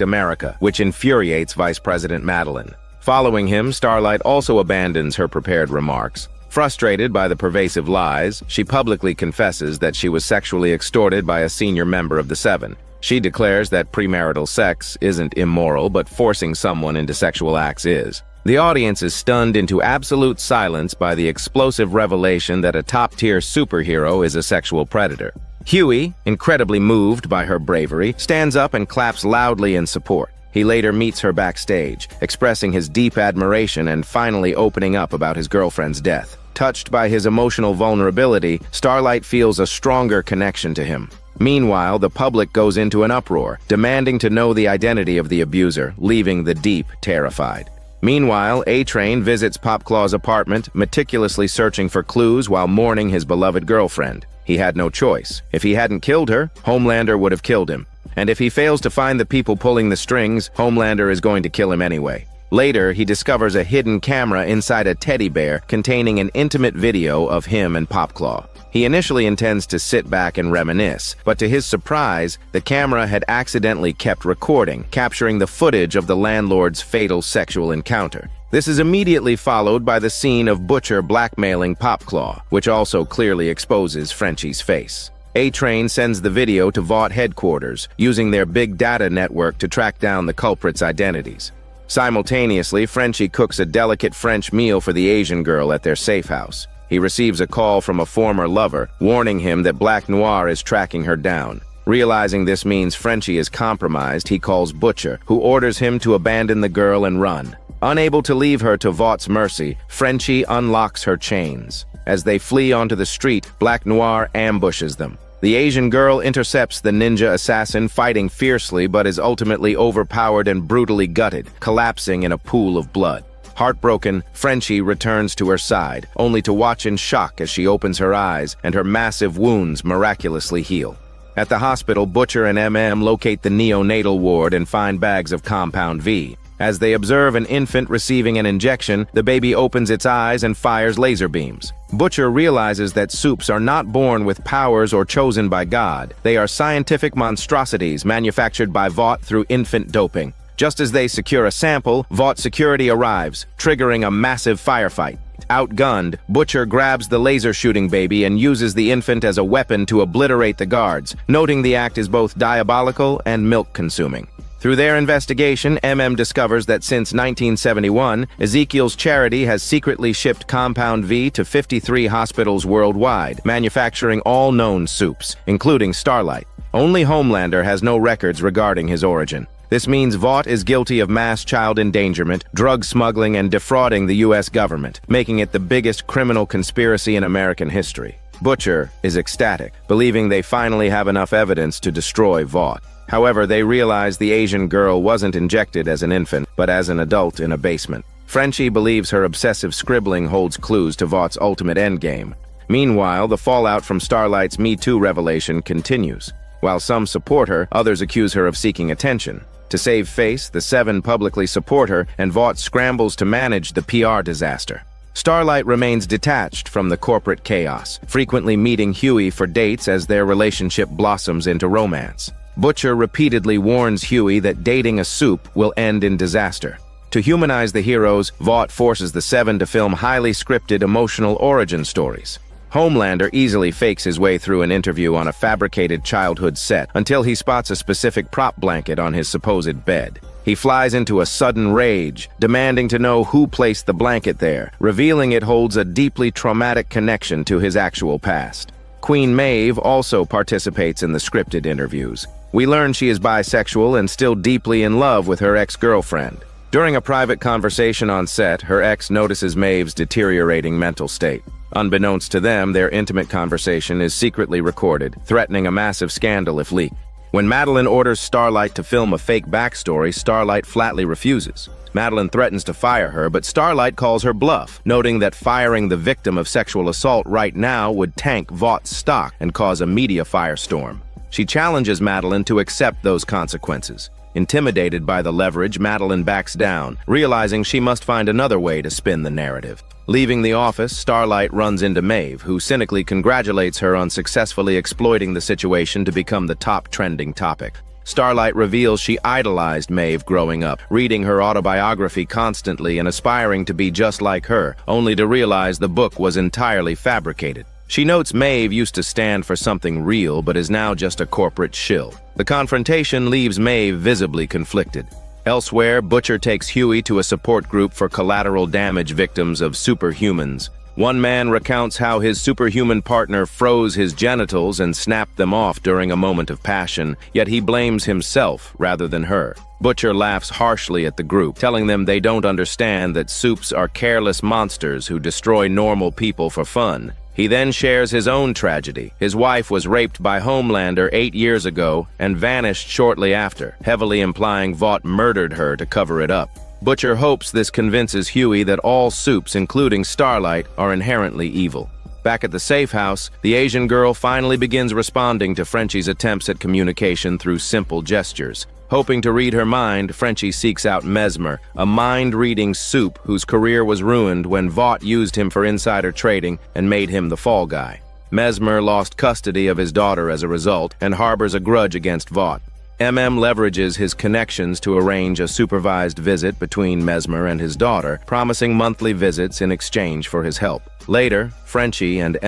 America, which infuriates Vice President Madeline. Following him, Starlight also abandons her prepared remarks. Frustrated by the pervasive lies, she publicly confesses that she was sexually extorted by a senior member of the Seven. She declares that premarital sex isn't immoral, but forcing someone into sexual acts is. The audience is stunned into absolute silence by the explosive revelation that a top-tier superhero is a sexual predator. Hughie, incredibly moved by her bravery, stands up and claps loudly in support. He later meets her backstage, expressing his deep admiration and finally opening up about his girlfriend's death. Touched by his emotional vulnerability, Starlight feels a stronger connection to him. Meanwhile, the public goes into an uproar, demanding to know the identity of the abuser, leaving the Deep terrified. Meanwhile, A-Train visits Popclaw's apartment, meticulously searching for clues while mourning his beloved girlfriend. He had no choice. If he hadn't killed her, Homelander would have killed him. And if he fails to find the people pulling the strings, Homelander is going to kill him anyway. Later, he discovers a hidden camera inside a teddy bear containing an intimate video of him and Popclaw. He initially intends to sit back and reminisce, but to his surprise, the camera had accidentally kept recording, capturing the footage of the landlord's fatal sexual encounter. This is immediately followed by the scene of Butcher blackmailing Popclaw, which also clearly exposes Frenchie's face. A-Train sends the video to Vought headquarters, using their big data network to track down the culprits' identities. Simultaneously, Frenchie cooks a delicate French meal for the Asian girl at their safe house. He receives a call from a former lover, warning him that Black Noir is tracking her down. Realizing this means Frenchie is compromised, he calls Butcher, who orders him to abandon the girl and run. Unable to leave her to Vaught's mercy, Frenchie unlocks her chains. As they flee onto the street, Black Noir ambushes them. The Asian girl intercepts the ninja assassin, fighting fiercely but is ultimately overpowered and brutally gutted, collapsing in a pool of blood. Heartbroken, Frenchie returns to her side, only to watch in shock as she opens her eyes and her massive wounds miraculously heal. At the hospital, Butcher and MM locate the neonatal ward and find bags of Compound V. As they observe an infant receiving an injection, the baby opens its eyes and fires laser beams. Butcher realizes that soups are not born with powers or chosen by God. They are scientific monstrosities manufactured by Vought through infant doping. Just as they secure a sample, Vought security arrives, triggering a massive firefight. Outgunned, Butcher grabs the laser-shooting baby and uses the infant as a weapon to obliterate the guards, noting the act is both diabolical and milk-consuming. Through their investigation, MM discovers that since 1971, Ezekiel's charity has secretly shipped Compound V to 53 hospitals worldwide, manufacturing all known soups, including Starlight. Only Homelander has no records regarding his origin. This means Vought is guilty of mass child endangerment, drug smuggling, and defrauding the U.S. government, making it the biggest criminal conspiracy in American history. Butcher is ecstatic, believing they finally have enough evidence to destroy Vought. However, they realize the Asian girl wasn't injected as an infant, but as an adult in a basement. Frenchie believes her obsessive scribbling holds clues to Vaught's ultimate endgame. Meanwhile, the fallout from Starlight's Me Too revelation continues. While some support her, others accuse her of seeking attention. To save face, the Seven publicly support her, and Vought scrambles to manage the PR disaster. Starlight remains detached from the corporate chaos, frequently meeting Hughie for dates as their relationship blossoms into romance. Butcher repeatedly warns Hughie that dating a soup will end in disaster. To humanize the heroes, Vought forces the Seven to film highly scripted emotional origin stories. Homelander easily fakes his way through an interview on a fabricated childhood set until he spots a specific prop blanket on his supposed bed. He flies into a sudden rage, demanding to know who placed the blanket there, revealing it holds a deeply traumatic connection to his actual past. Queen Maeve also participates in the scripted interviews. We learn she is bisexual and still deeply in love with her ex-girlfriend. During a private conversation on set, her ex notices Maeve's deteriorating mental state. Unbeknownst to them, their intimate conversation is secretly recorded, threatening a massive scandal if leaked. When Madeline orders Starlight to film a fake backstory, Starlight flatly refuses. Madeline threatens to fire her, but Starlight calls her bluff, noting that firing the victim of sexual assault right now would tank Vaught's stock and cause a media firestorm. She challenges Madeline to accept those consequences. Intimidated by the leverage, Madeline backs down, realizing she must find another way to spin the narrative. Leaving the office, Starlight runs into Maeve, who cynically congratulates her on successfully exploiting the situation to become the top trending topic. Starlight reveals she idolized Maeve growing up, reading her autobiography constantly and aspiring to be just like her, only to realize the book was entirely fabricated. She notes Maeve used to stand for something real but is now just a corporate shill. The confrontation leaves Maeve visibly conflicted. Elsewhere, Butcher takes Hughie to a support group for collateral damage victims of superhumans. One man recounts how his superhuman partner froze his genitals and snapped them off during a moment of passion, yet he blames himself rather than her. Butcher laughs harshly at the group, telling them they don't understand that supes are careless monsters who destroy normal people for fun. He then shares his own tragedy. His wife was raped by Homelander 8 years ago and vanished shortly after, heavily implying Vought murdered her to cover it up. Butcher hopes this convinces Hughie that all supes, including Starlight, are inherently evil. Back at the safe house, the Asian girl finally begins responding to Frenchie's attempts at communication through simple gestures. Hoping to read her mind, Frenchie seeks out Mesmer, a mind-reading supe whose career was ruined when Vought used him for insider trading and made him the fall guy. Mesmer lost custody of his daughter as a result and harbors a grudge against Vought. Leverages his connections to arrange a supervised visit between Mesmer and his daughter, promising monthly visits in exchange for his help. Later, Frenchie and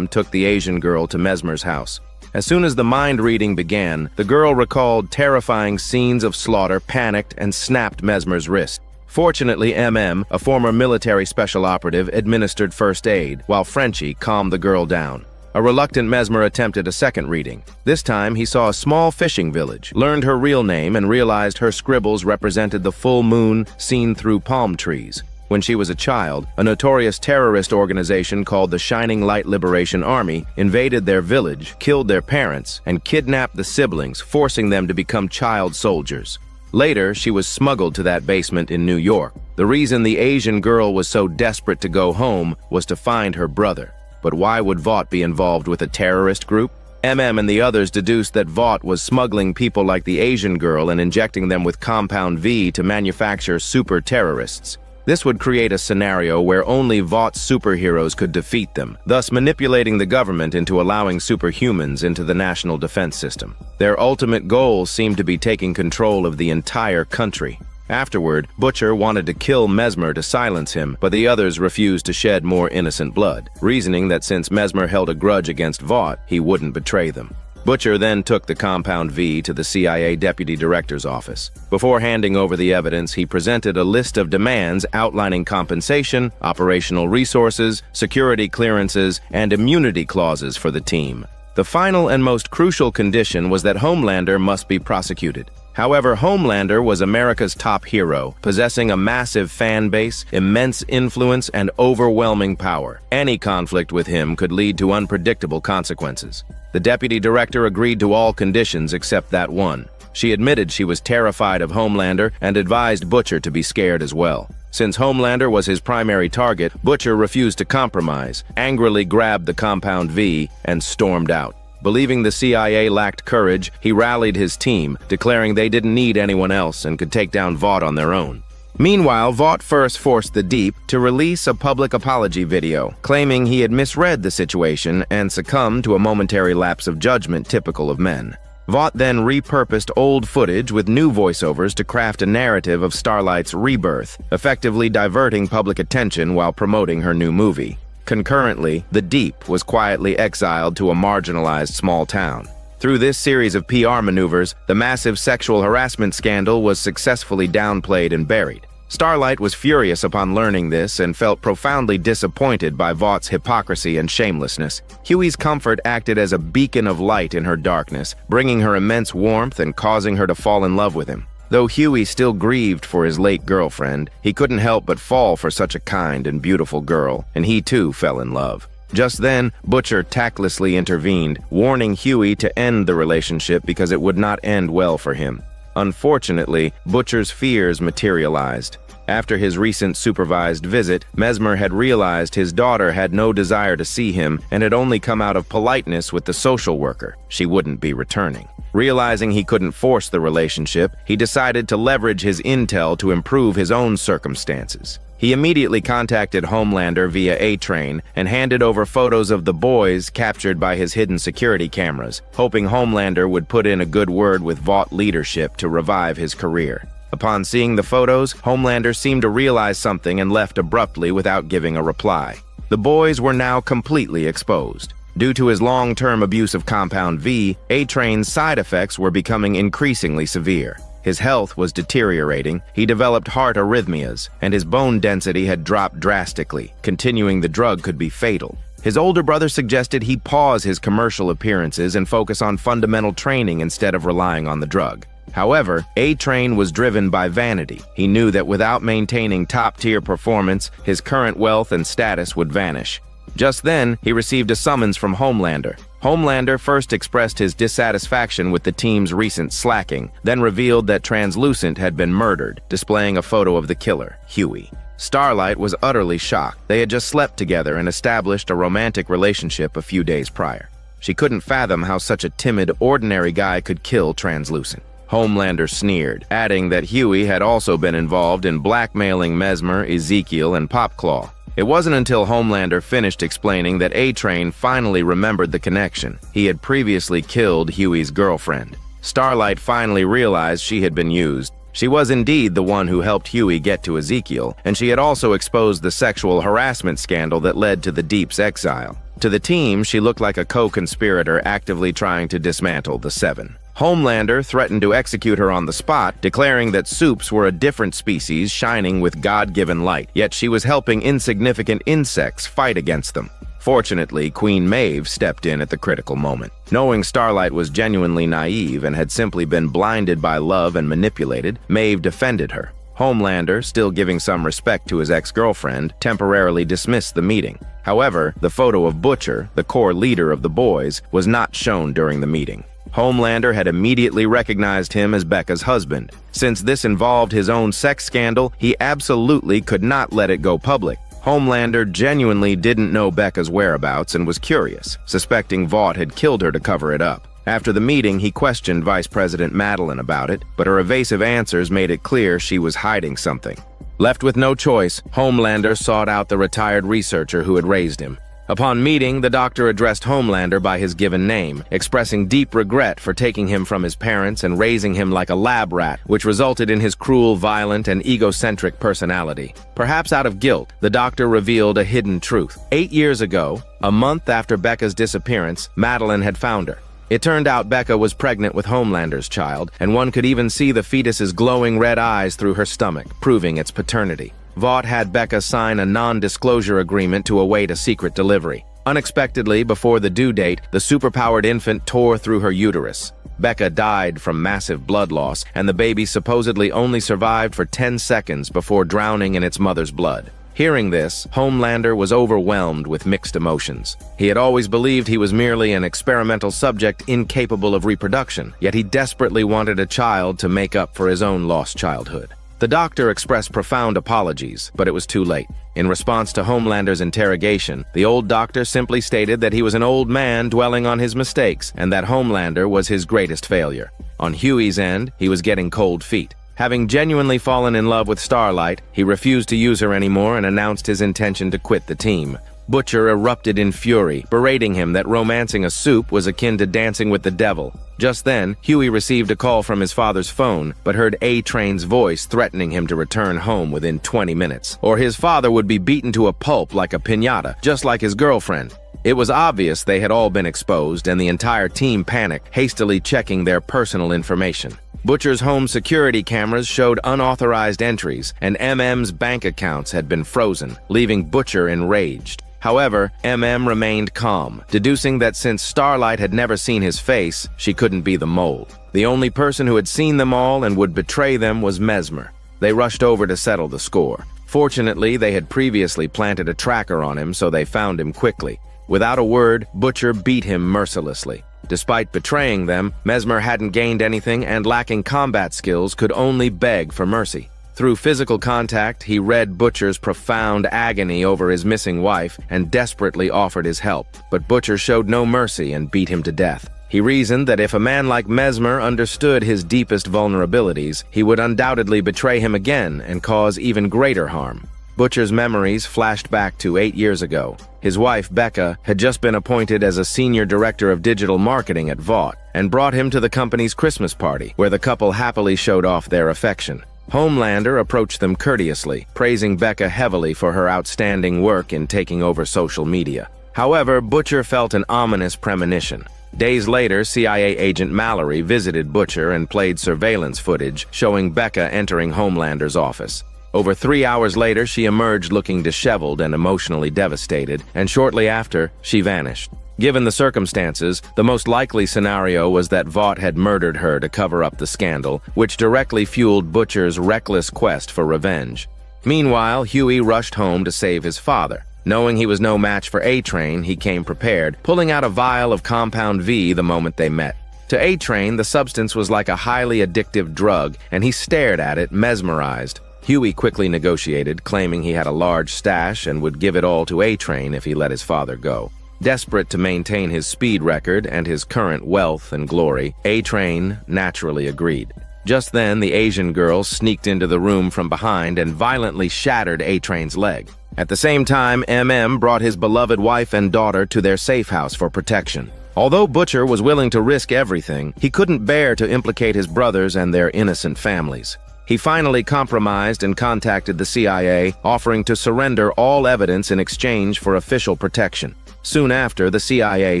took the Asian girl to Mesmer's house. As soon as the mind reading began, the girl recalled terrifying scenes of slaughter, panicked, and snapped Mesmer's wrist. Fortunately, a former military special operative, administered first aid, while Frenchie calmed the girl down. A reluctant Mesmer attempted a second reading. This time, he saw a small fishing village, learned her real name, and realized her scribbles represented the full moon seen through palm trees. When she was a child, a notorious terrorist organization called the Shining Light Liberation Army invaded their village, killed their parents, and kidnapped the siblings, forcing them to become child soldiers. Later, she was smuggled to that basement in New York. The reason the Asian girl was so desperate to go home was to find her brother. But why would Vought be involved with a terrorist group? and the others deduced that Vought was smuggling people like the Asian girl and injecting them with Compound V to manufacture super terrorists. This would create a scenario where only Vaught's superheroes could defeat them, thus manipulating the government into allowing superhumans into the national defense system. Their ultimate goal seemed to be taking control of the entire country. Afterward, Butcher wanted to kill Mesmer to silence him, but the others refused to shed more innocent blood, reasoning that since Mesmer held a grudge against Vought, he wouldn't betray them. Butcher then took the Compound V to the CIA Deputy Director's office. Before handing over the evidence, he presented a list of demands outlining compensation, operational resources, security clearances, and immunity clauses for the team. The final and most crucial condition was that Homelander must be prosecuted. However, Homelander was America's top hero, possessing a massive fan base, immense influence, and overwhelming power. Any conflict with him could lead to unpredictable consequences. The deputy director agreed to all conditions except that one. She admitted she was terrified of Homelander and advised Butcher to be scared as well. Since Homelander was his primary target, Butcher refused to compromise, angrily grabbed the Compound V, and stormed out. Believing the CIA lacked courage, he rallied his team, declaring they didn't need anyone else and could take down Vought on their own. Meanwhile, Vought first forced the Deep to release a public apology video, claiming he had misread the situation and succumbed to a momentary lapse of judgment typical of men. Vought then repurposed old footage with new voiceovers to craft a narrative of Starlight's rebirth, effectively diverting public attention while promoting her new movie. Concurrently, the Deep was quietly exiled to a marginalized small town. Through this series of PR maneuvers, the massive sexual harassment scandal was successfully downplayed and buried. Starlight was furious upon learning this and felt profoundly disappointed by Vaught's hypocrisy and shamelessness. Hughie's comfort acted as a beacon of light in her darkness, bringing her immense warmth and causing her to fall in love with him. Though Hughie still grieved for his late girlfriend, he couldn't help but fall for such a kind and beautiful girl, and he too fell in love. Just then, Butcher tactlessly intervened, warning Hughie to end the relationship because it would not end well for him. Unfortunately, Butcher's fears materialized. After his recent supervised visit, Mesmer had realized his daughter had no desire to see him and had only come out of politeness with the social worker. She wouldn't be returning. Realizing he couldn't force the relationship, he decided to leverage his intel to improve his own circumstances. He immediately contacted Homelander via A-Train and handed over photos of the boys captured by his hidden security cameras, hoping Homelander would put in a good word with Vought leadership to revive his career. Upon seeing the photos, Homelander seemed to realize something and left abruptly without giving a reply. The boys were now completely exposed. Due to his long-term abuse of Compound V, A-Train's side effects were becoming increasingly severe. His health was deteriorating, he developed heart arrhythmias, and his bone density had dropped drastically. Continuing the drug could be fatal. His older brother suggested he pause his commercial appearances and focus on fundamental training instead of relying on the drug. However, A-Train was driven by vanity. He knew that without maintaining top-tier performance, his current wealth and status would vanish. Just then, he received a summons from Homelander. Homelander first expressed his dissatisfaction with the team's recent slacking, then revealed that Translucent had been murdered, displaying a photo of the killer, Hughie. Starlight was utterly shocked. They had just slept together and established a romantic relationship a few days prior. She couldn't fathom how such a timid, ordinary guy could kill Translucent. Homelander sneered, adding that Hughie had also been involved in blackmailing Mesmer, Ezekiel, and Popclaw. It wasn't until Homelander finished explaining that A-Train finally remembered the connection. He had previously killed Hughie's girlfriend. Starlight finally realized she had been used. She was indeed the one who helped Hughie get to Ezekiel, and she had also exposed the sexual harassment scandal that led to the Deep's exile. To the team, she looked like a co-conspirator actively trying to dismantle the Seven. Homelander threatened to execute her on the spot, declaring that soups were a different species shining with God-given light, yet she was helping insignificant insects fight against them. Fortunately, Queen Maeve stepped in at the critical moment. Knowing Starlight was genuinely naive and had simply been blinded by love and manipulated, Maeve defended her. Homelander, still giving some respect to his ex-girlfriend, temporarily dismissed the meeting. However, the photo of Butcher, the core leader of the boys, was not shown during the meeting. Homelander had immediately recognized him as Becca's husband. Since this involved his own sex scandal, he absolutely could not let it go public. Homelander genuinely didn't know Becca's whereabouts and was curious, suspecting Vought had killed her to cover it up. After the meeting, he questioned Vice President Madeline about it, but her evasive answers made it clear she was hiding something. Left with no choice, Homelander sought out the retired researcher who had raised him. Upon meeting, the doctor addressed Homelander by his given name, expressing deep regret for taking him from his parents and raising him like a lab rat, which resulted in his cruel, violent, and egocentric personality. Perhaps out of guilt, the doctor revealed a hidden truth. 8 years ago, a month after Becca's disappearance, Madeline had found her. It turned out Becca was pregnant with Homelander's child, and one could even see the fetus's glowing red eyes through her stomach, proving its paternity. Vought had Becca sign a non-disclosure agreement to await a secret delivery. Unexpectedly, before the due date, the superpowered infant tore through her uterus. Becca died from massive blood loss, and the baby supposedly only survived for 10 seconds before drowning in its mother's blood. Hearing this, Homelander was overwhelmed with mixed emotions. He had always believed he was merely an experimental subject incapable of reproduction, yet he desperately wanted a child to make up for his own lost childhood. The doctor expressed profound apologies, but it was too late. In response to Homelander's interrogation, the old doctor simply stated that he was an old man dwelling on his mistakes and that Homelander was his greatest failure. On Hughie's end, he was getting cold feet. Having genuinely fallen in love with Starlight, he refused to use her anymore and announced his intention to quit the team. Butcher erupted in fury, berating him that romancing a soup was akin to dancing with the devil. Just then, Hughie received a call from his father's phone, but heard A-Train's voice threatening him to return home within 20 minutes, or his father would be beaten to a pulp like a piñata, just like his girlfriend. It was obvious they had all been exposed, and the entire team panicked, hastily checking their personal information. Butcher's home security cameras showed unauthorized entries, and MM's bank accounts had been frozen, leaving Butcher enraged. However, MM remained calm, deducing that since Starlight had never seen his face, she couldn't be the mole. The only person who had seen them all and would betray them was Mesmer. They rushed over to settle the score. Fortunately, they had previously planted a tracker on him, so they found him quickly. Without a word, Butcher beat him mercilessly. Despite betraying them, Mesmer hadn't gained anything and, lacking combat skills, could only beg for mercy. Through physical contact, he read Butcher's profound agony over his missing wife and desperately offered his help. But Butcher showed no mercy and beat him to death. He reasoned that if a man like Mesmer understood his deepest vulnerabilities, he would undoubtedly betray him again and cause even greater harm. Butcher's memories flashed back to 8 years ago. His wife, Becca, had just been appointed as a senior director of digital marketing at Vought and brought him to the company's Christmas party, where the couple happily showed off their affection. Homelander approached them courteously, praising Becca heavily for her outstanding work in taking over social media. However, Butcher felt an ominous premonition. Days later, CIA agent Mallory visited Butcher and played surveillance footage showing Becca entering Homelander's office. Over 3 hours later, she emerged looking disheveled and emotionally devastated, and shortly after, she vanished. Given the circumstances, the most likely scenario was that Vought had murdered her to cover up the scandal, which directly fueled Butcher's reckless quest for revenge. Meanwhile, Hughie rushed home to save his father. Knowing he was no match for A-Train, he came prepared, pulling out a vial of Compound V the moment they met. To A-Train, the substance was like a highly addictive drug, and he stared at it, mesmerized. Hughie quickly negotiated, claiming he had a large stash and would give it all to A-Train if he let his father go. Desperate to maintain his speed record and his current wealth and glory, A-Train naturally agreed. Just then, the Asian girl sneaked into the room from behind and violently shattered A-Train's leg. At the same time, MM brought his beloved wife and daughter to their safe house for protection. Although Butcher was willing to risk everything, he couldn't bear to implicate his brothers and their innocent families. He finally compromised and contacted the CIA, offering to surrender all evidence in exchange for official protection. Soon after, the CIA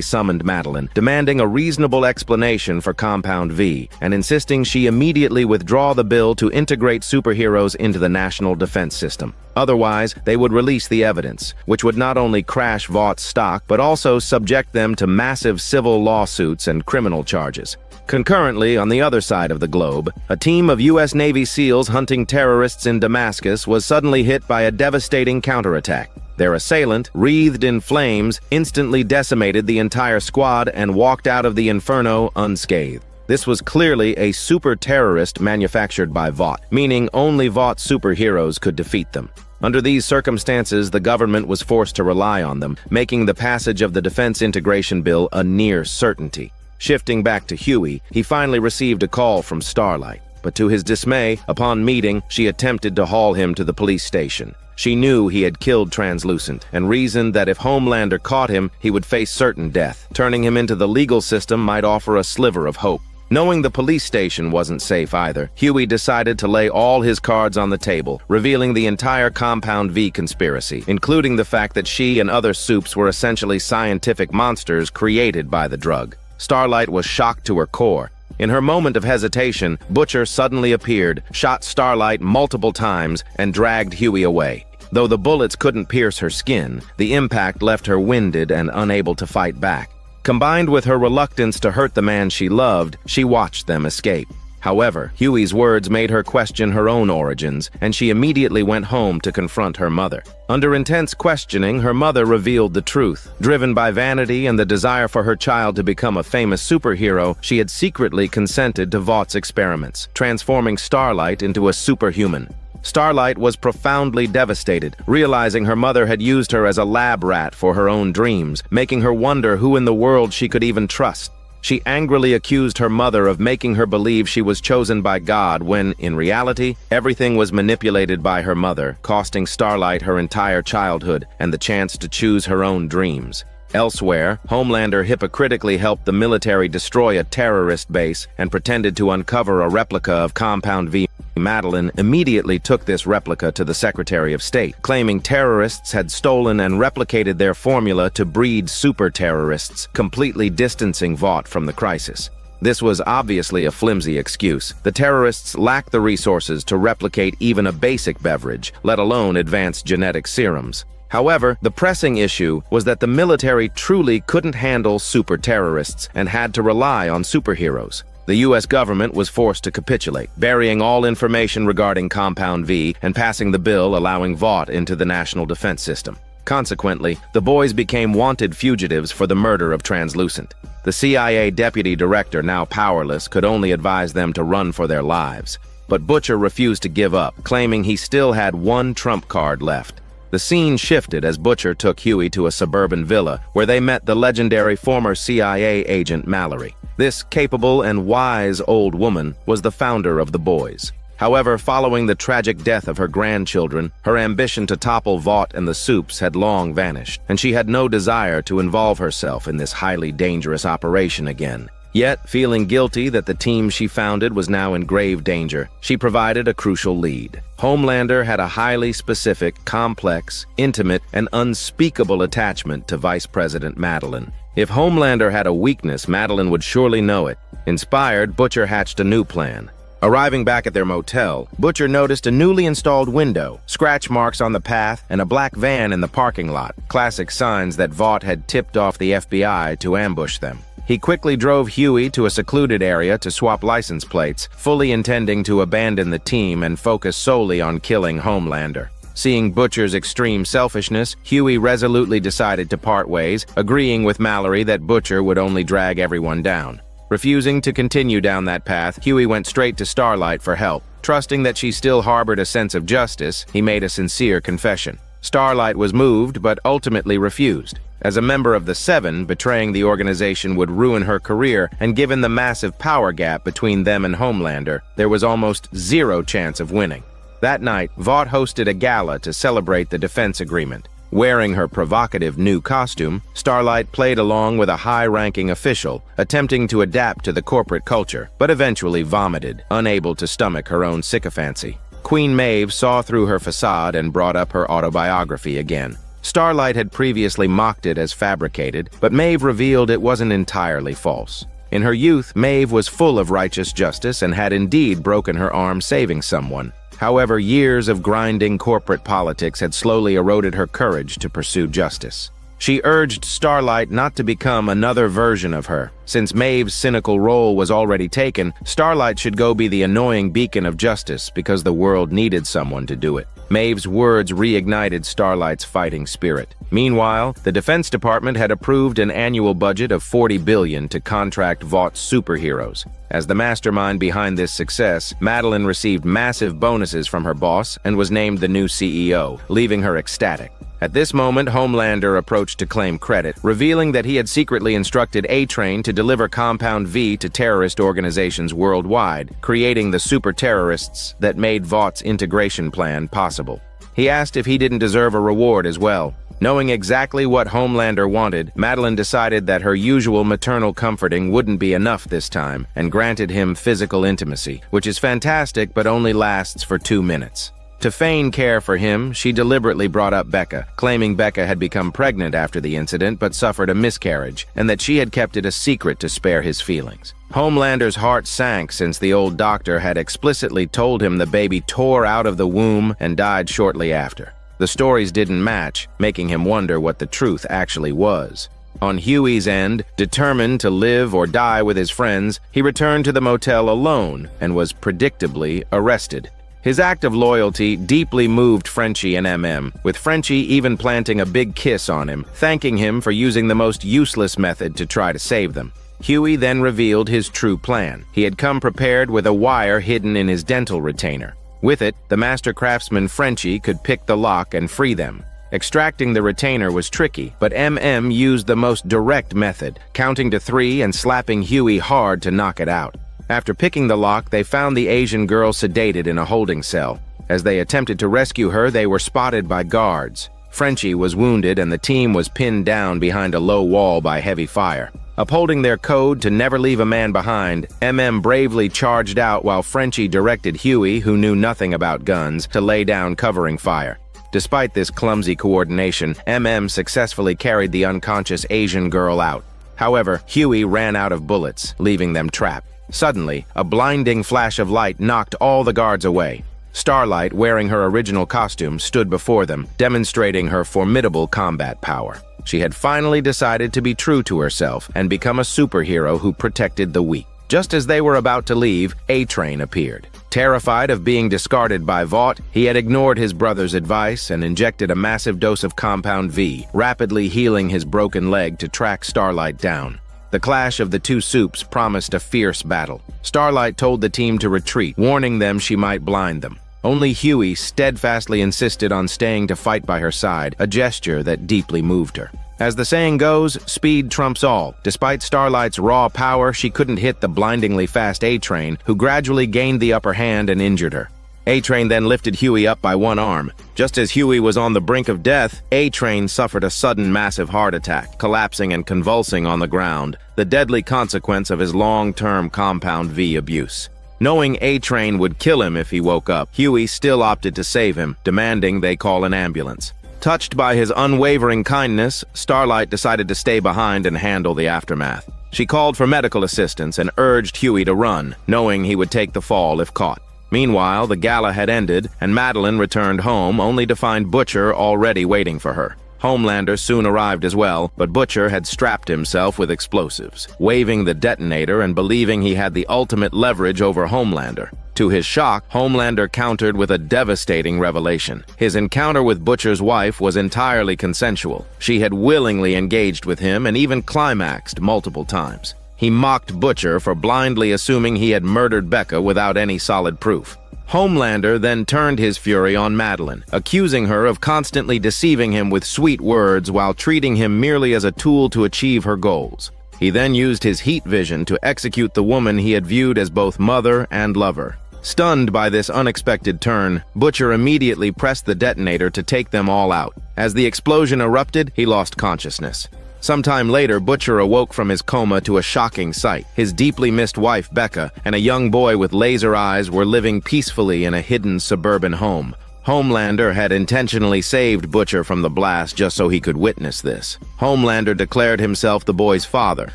summoned Madeline, demanding a reasonable explanation for Compound V, and insisting she immediately withdraw the bill to integrate superheroes into the national defense system. Otherwise, they would release the evidence, which would not only crash Vaught's stock, but also subject them to massive civil lawsuits and criminal charges. Concurrently, on the other side of the globe, a team of U.S. Navy SEALs hunting terrorists in Damascus was suddenly hit by a devastating counterattack. Their assailant, wreathed in flames, instantly decimated the entire squad and walked out of the inferno unscathed. This was clearly a super-terrorist manufactured by Vought, meaning only Vought superheroes could defeat them. Under these circumstances, the government was forced to rely on them, making the passage of the Defense Integration Bill a near certainty. Shifting back to Hughie, he finally received a call from Starlight. But to his dismay, upon meeting, she attempted to haul him to the police station. She knew he had killed Translucent and reasoned that if Homelander caught him, he would face certain death. Turning him into the legal system might offer a sliver of hope. Knowing the police station wasn't safe either, Hughie decided to lay all his cards on the table, revealing the entire Compound V conspiracy, including the fact that she and other supes were essentially scientific monsters created by the drug. Starlight was shocked to her core. In her moment of hesitation, Butcher suddenly appeared, shot Starlight multiple times, and dragged Hughie away. Though the bullets couldn't pierce her skin, the impact left her winded and unable to fight back. Combined with her reluctance to hurt the man she loved, she watched them escape. However, Hughie's words made her question her own origins, and she immediately went home to confront her mother. Under intense questioning, her mother revealed the truth. Driven by vanity and the desire for her child to become a famous superhero, she had secretly consented to Vaught's experiments, transforming Starlight into a superhuman. Starlight was profoundly devastated, realizing her mother had used her as a lab rat for her own dreams, making her wonder who in the world she could even trust. She angrily accused her mother of making her believe she was chosen by God when, in reality, everything was manipulated by her mother, costing Starlight her entire childhood and the chance to choose her own dreams. Elsewhere, Homelander hypocritically helped the military destroy a terrorist base and pretended to uncover a replica of Compound V. Madeline immediately took this replica to the Secretary of State, claiming terrorists had stolen and replicated their formula to breed super-terrorists, completely distancing Vought from the crisis. This was obviously a flimsy excuse. The terrorists lacked the resources to replicate even a basic beverage, let alone advanced genetic serums. However, the pressing issue was that the military truly couldn't handle super terrorists and had to rely on superheroes. The U.S. government was forced to capitulate, burying all information regarding Compound V and passing the bill allowing Vought into the national defense system. Consequently, the boys became wanted fugitives for the murder of Translucent. The CIA deputy director, now powerless, could only advise them to run for their lives. But Butcher refused to give up, claiming he still had one trump card left. The scene shifted as Butcher took Hughie to a suburban villa, where they met the legendary former CIA agent Mallory. This capable and wise old woman was the founder of the boys. However, following the tragic death of her grandchildren, her ambition to topple Vought and the Supes had long vanished, and she had no desire to involve herself in this highly dangerous operation again. Yet, feeling guilty that the team she founded was now in grave danger, she provided a crucial lead. Homelander had a highly specific, complex, intimate, and unspeakable attachment to Vice President Madeline. If Homelander had a weakness, Madeline would surely know it. Inspired, Butcher hatched a new plan. Arriving back at their motel, Butcher noticed a newly installed window, scratch marks on the path, and a black van in the parking lot, classic signs that Vought had tipped off the FBI to ambush them. He quickly drove Hughie to a secluded area to swap license plates, fully intending to abandon the team and focus solely on killing Homelander. Seeing Butcher's extreme selfishness, Hughie resolutely decided to part ways, agreeing with Mallory that Butcher would only drag everyone down. Refusing to continue down that path, Hughie went straight to Starlight for help. Trusting that she still harbored a sense of justice, he made a sincere confession. Starlight was moved, but ultimately refused. As a member of the Seven, betraying the organization would ruin her career, and given the massive power gap between them and Homelander, there was almost zero chance of winning. That night, Vought hosted a gala to celebrate the defense agreement. Wearing her provocative new costume, Starlight played along with a high-ranking official, attempting to adapt to the corporate culture, but eventually vomited, unable to stomach her own sycophancy. Queen Maeve saw through her facade and brought up her autobiography again. Starlight had previously mocked it as fabricated, but Maeve revealed it wasn't entirely false. In her youth, Maeve was full of righteous justice and had indeed broken her arm saving someone. However, years of grinding corporate politics had slowly eroded her courage to pursue justice. She urged Starlight not to become another version of her. Since Maeve's cynical role was already taken, Starlight should go be the annoying beacon of justice because the world needed someone to do it. Maeve's words reignited Starlight's fighting spirit. Meanwhile, the Defense Department had approved an annual budget of $40 billion to contract Vaught's superheroes. As the mastermind behind this success, Madeline received massive bonuses from her boss and was named the new CEO, leaving her ecstatic. At this moment, Homelander approached to claim credit, revealing that he had secretly instructed A-Train to deliver Compound V to terrorist organizations worldwide, creating the super-terrorists that made Vaught's integration plan possible. He asked if he didn't deserve a reward as well. Knowing exactly what Homelander wanted, Madeline decided that her usual maternal comforting wouldn't be enough this time, and granted him physical intimacy, which is fantastic but only lasts for 2 minutes. To feign care for him, she deliberately brought up Becca, claiming Becca had become pregnant after the incident but suffered a miscarriage, and that she had kept it a secret to spare his feelings. Homelander's heart sank since the old doctor had explicitly told him the baby tore out of the womb and died shortly after. The stories didn't match, making him wonder what the truth actually was. On Hughie's end, determined to live or die with his friends, he returned to the motel alone and was predictably arrested. His act of loyalty deeply moved Frenchie and MM, with Frenchie even planting a big kiss on him, thanking him for using the most useless method to try to save them. Hughie then revealed his true plan. He had come prepared with a wire hidden in his dental retainer. With it, the master craftsman Frenchie could pick the lock and free them. Extracting the retainer was tricky, but MM used the most direct method, counting to 3 and slapping Hughie hard to knock it out. After picking the lock, they found the Asian girl sedated in a holding cell. As they attempted to rescue her, they were spotted by guards. Frenchie was wounded and the team was pinned down behind a low wall by heavy fire. Upholding their code to never leave a man behind, MM bravely charged out while Frenchie directed Hughie, who knew nothing about guns, to lay down covering fire. Despite this clumsy coordination, MM successfully carried the unconscious Asian girl out. However, Hughie ran out of bullets, leaving them trapped. Suddenly, a blinding flash of light knocked all the guards away. Starlight, wearing her original costume, stood before them, demonstrating her formidable combat power. She had finally decided to be true to herself and become a superhero who protected the weak. Just as they were about to leave, A-Train appeared. Terrified of being discarded by Vought, he had ignored his brother's advice and injected a massive dose of Compound V, rapidly healing his broken leg to track Starlight down. The clash of the two supes promised a fierce battle. Starlight told the team to retreat, warning them she might blind them. Only Hughie steadfastly insisted on staying to fight by her side, a gesture that deeply moved her. As the saying goes, speed trumps all. Despite Starlight's raw power, she couldn't hit the blindingly fast A-Train, who gradually gained the upper hand and injured her. A-Train then lifted Hughie up by one arm. Just as Hughie was on the brink of death, A-Train suffered a sudden massive heart attack, collapsing and convulsing on the ground, the deadly consequence of his long-term Compound V abuse. Knowing A-Train would kill him if he woke up, Hughie still opted to save him, demanding they call an ambulance. Touched by his unwavering kindness, Starlight decided to stay behind and handle the aftermath. She called for medical assistance and urged Hughie to run, knowing he would take the fall if caught. Meanwhile, the gala had ended, and Madeline returned home only to find Butcher already waiting for her. Homelander soon arrived as well, but Butcher had strapped himself with explosives, waving the detonator and believing he had the ultimate leverage over Homelander. To his shock, Homelander countered with a devastating revelation. His encounter with Butcher's wife was entirely consensual. She had willingly engaged with him and even climaxed multiple times. He mocked Butcher for blindly assuming he had murdered Becca without any solid proof. Homelander then turned his fury on Madeline, accusing her of constantly deceiving him with sweet words while treating him merely as a tool to achieve her goals. He then used his heat vision to execute the woman he had viewed as both mother and lover. Stunned by this unexpected turn, Butcher immediately pressed the detonator to take them all out. As the explosion erupted, he lost consciousness. Sometime later, Butcher awoke from his coma to a shocking sight. His deeply missed wife, Becca, and a young boy with laser eyes were living peacefully in a hidden suburban home. Homelander had intentionally saved Butcher from the blast just so he could witness this. Homelander declared himself the boy's father,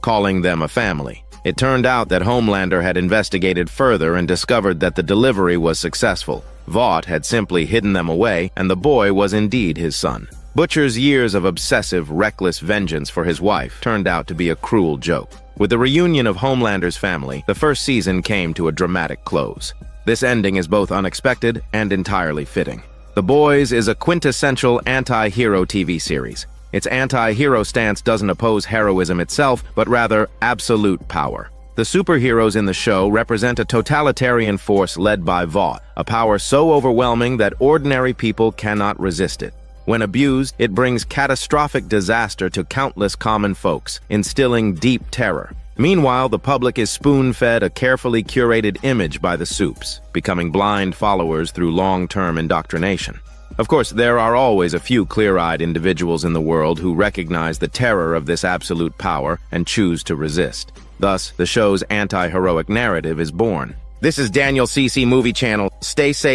calling them a family. It turned out that Homelander had investigated further and discovered that the delivery was successful. Vought had simply hidden them away, and the boy was indeed his son. Butcher's years of obsessive, reckless vengeance for his wife turned out to be a cruel joke. With the reunion of Homelander's family, the first season came to a dramatic close. This ending is both unexpected and entirely fitting. The Boys is a quintessential anti-hero TV series. Its anti-hero stance doesn't oppose heroism itself, but rather absolute power. The superheroes in the show represent a totalitarian force led by Vought, a power so overwhelming that ordinary people cannot resist it. When abused, it brings catastrophic disaster to countless common folks, instilling deep terror. Meanwhile, the public is spoon-fed a carefully curated image by the supes, becoming blind followers through long-term indoctrination. Of course, there are always a few clear-eyed individuals in the world who recognize the terror of this absolute power and choose to resist. Thus, the show's anti-heroic narrative is born. This is Daniel CC Movie Channel. Stay safe.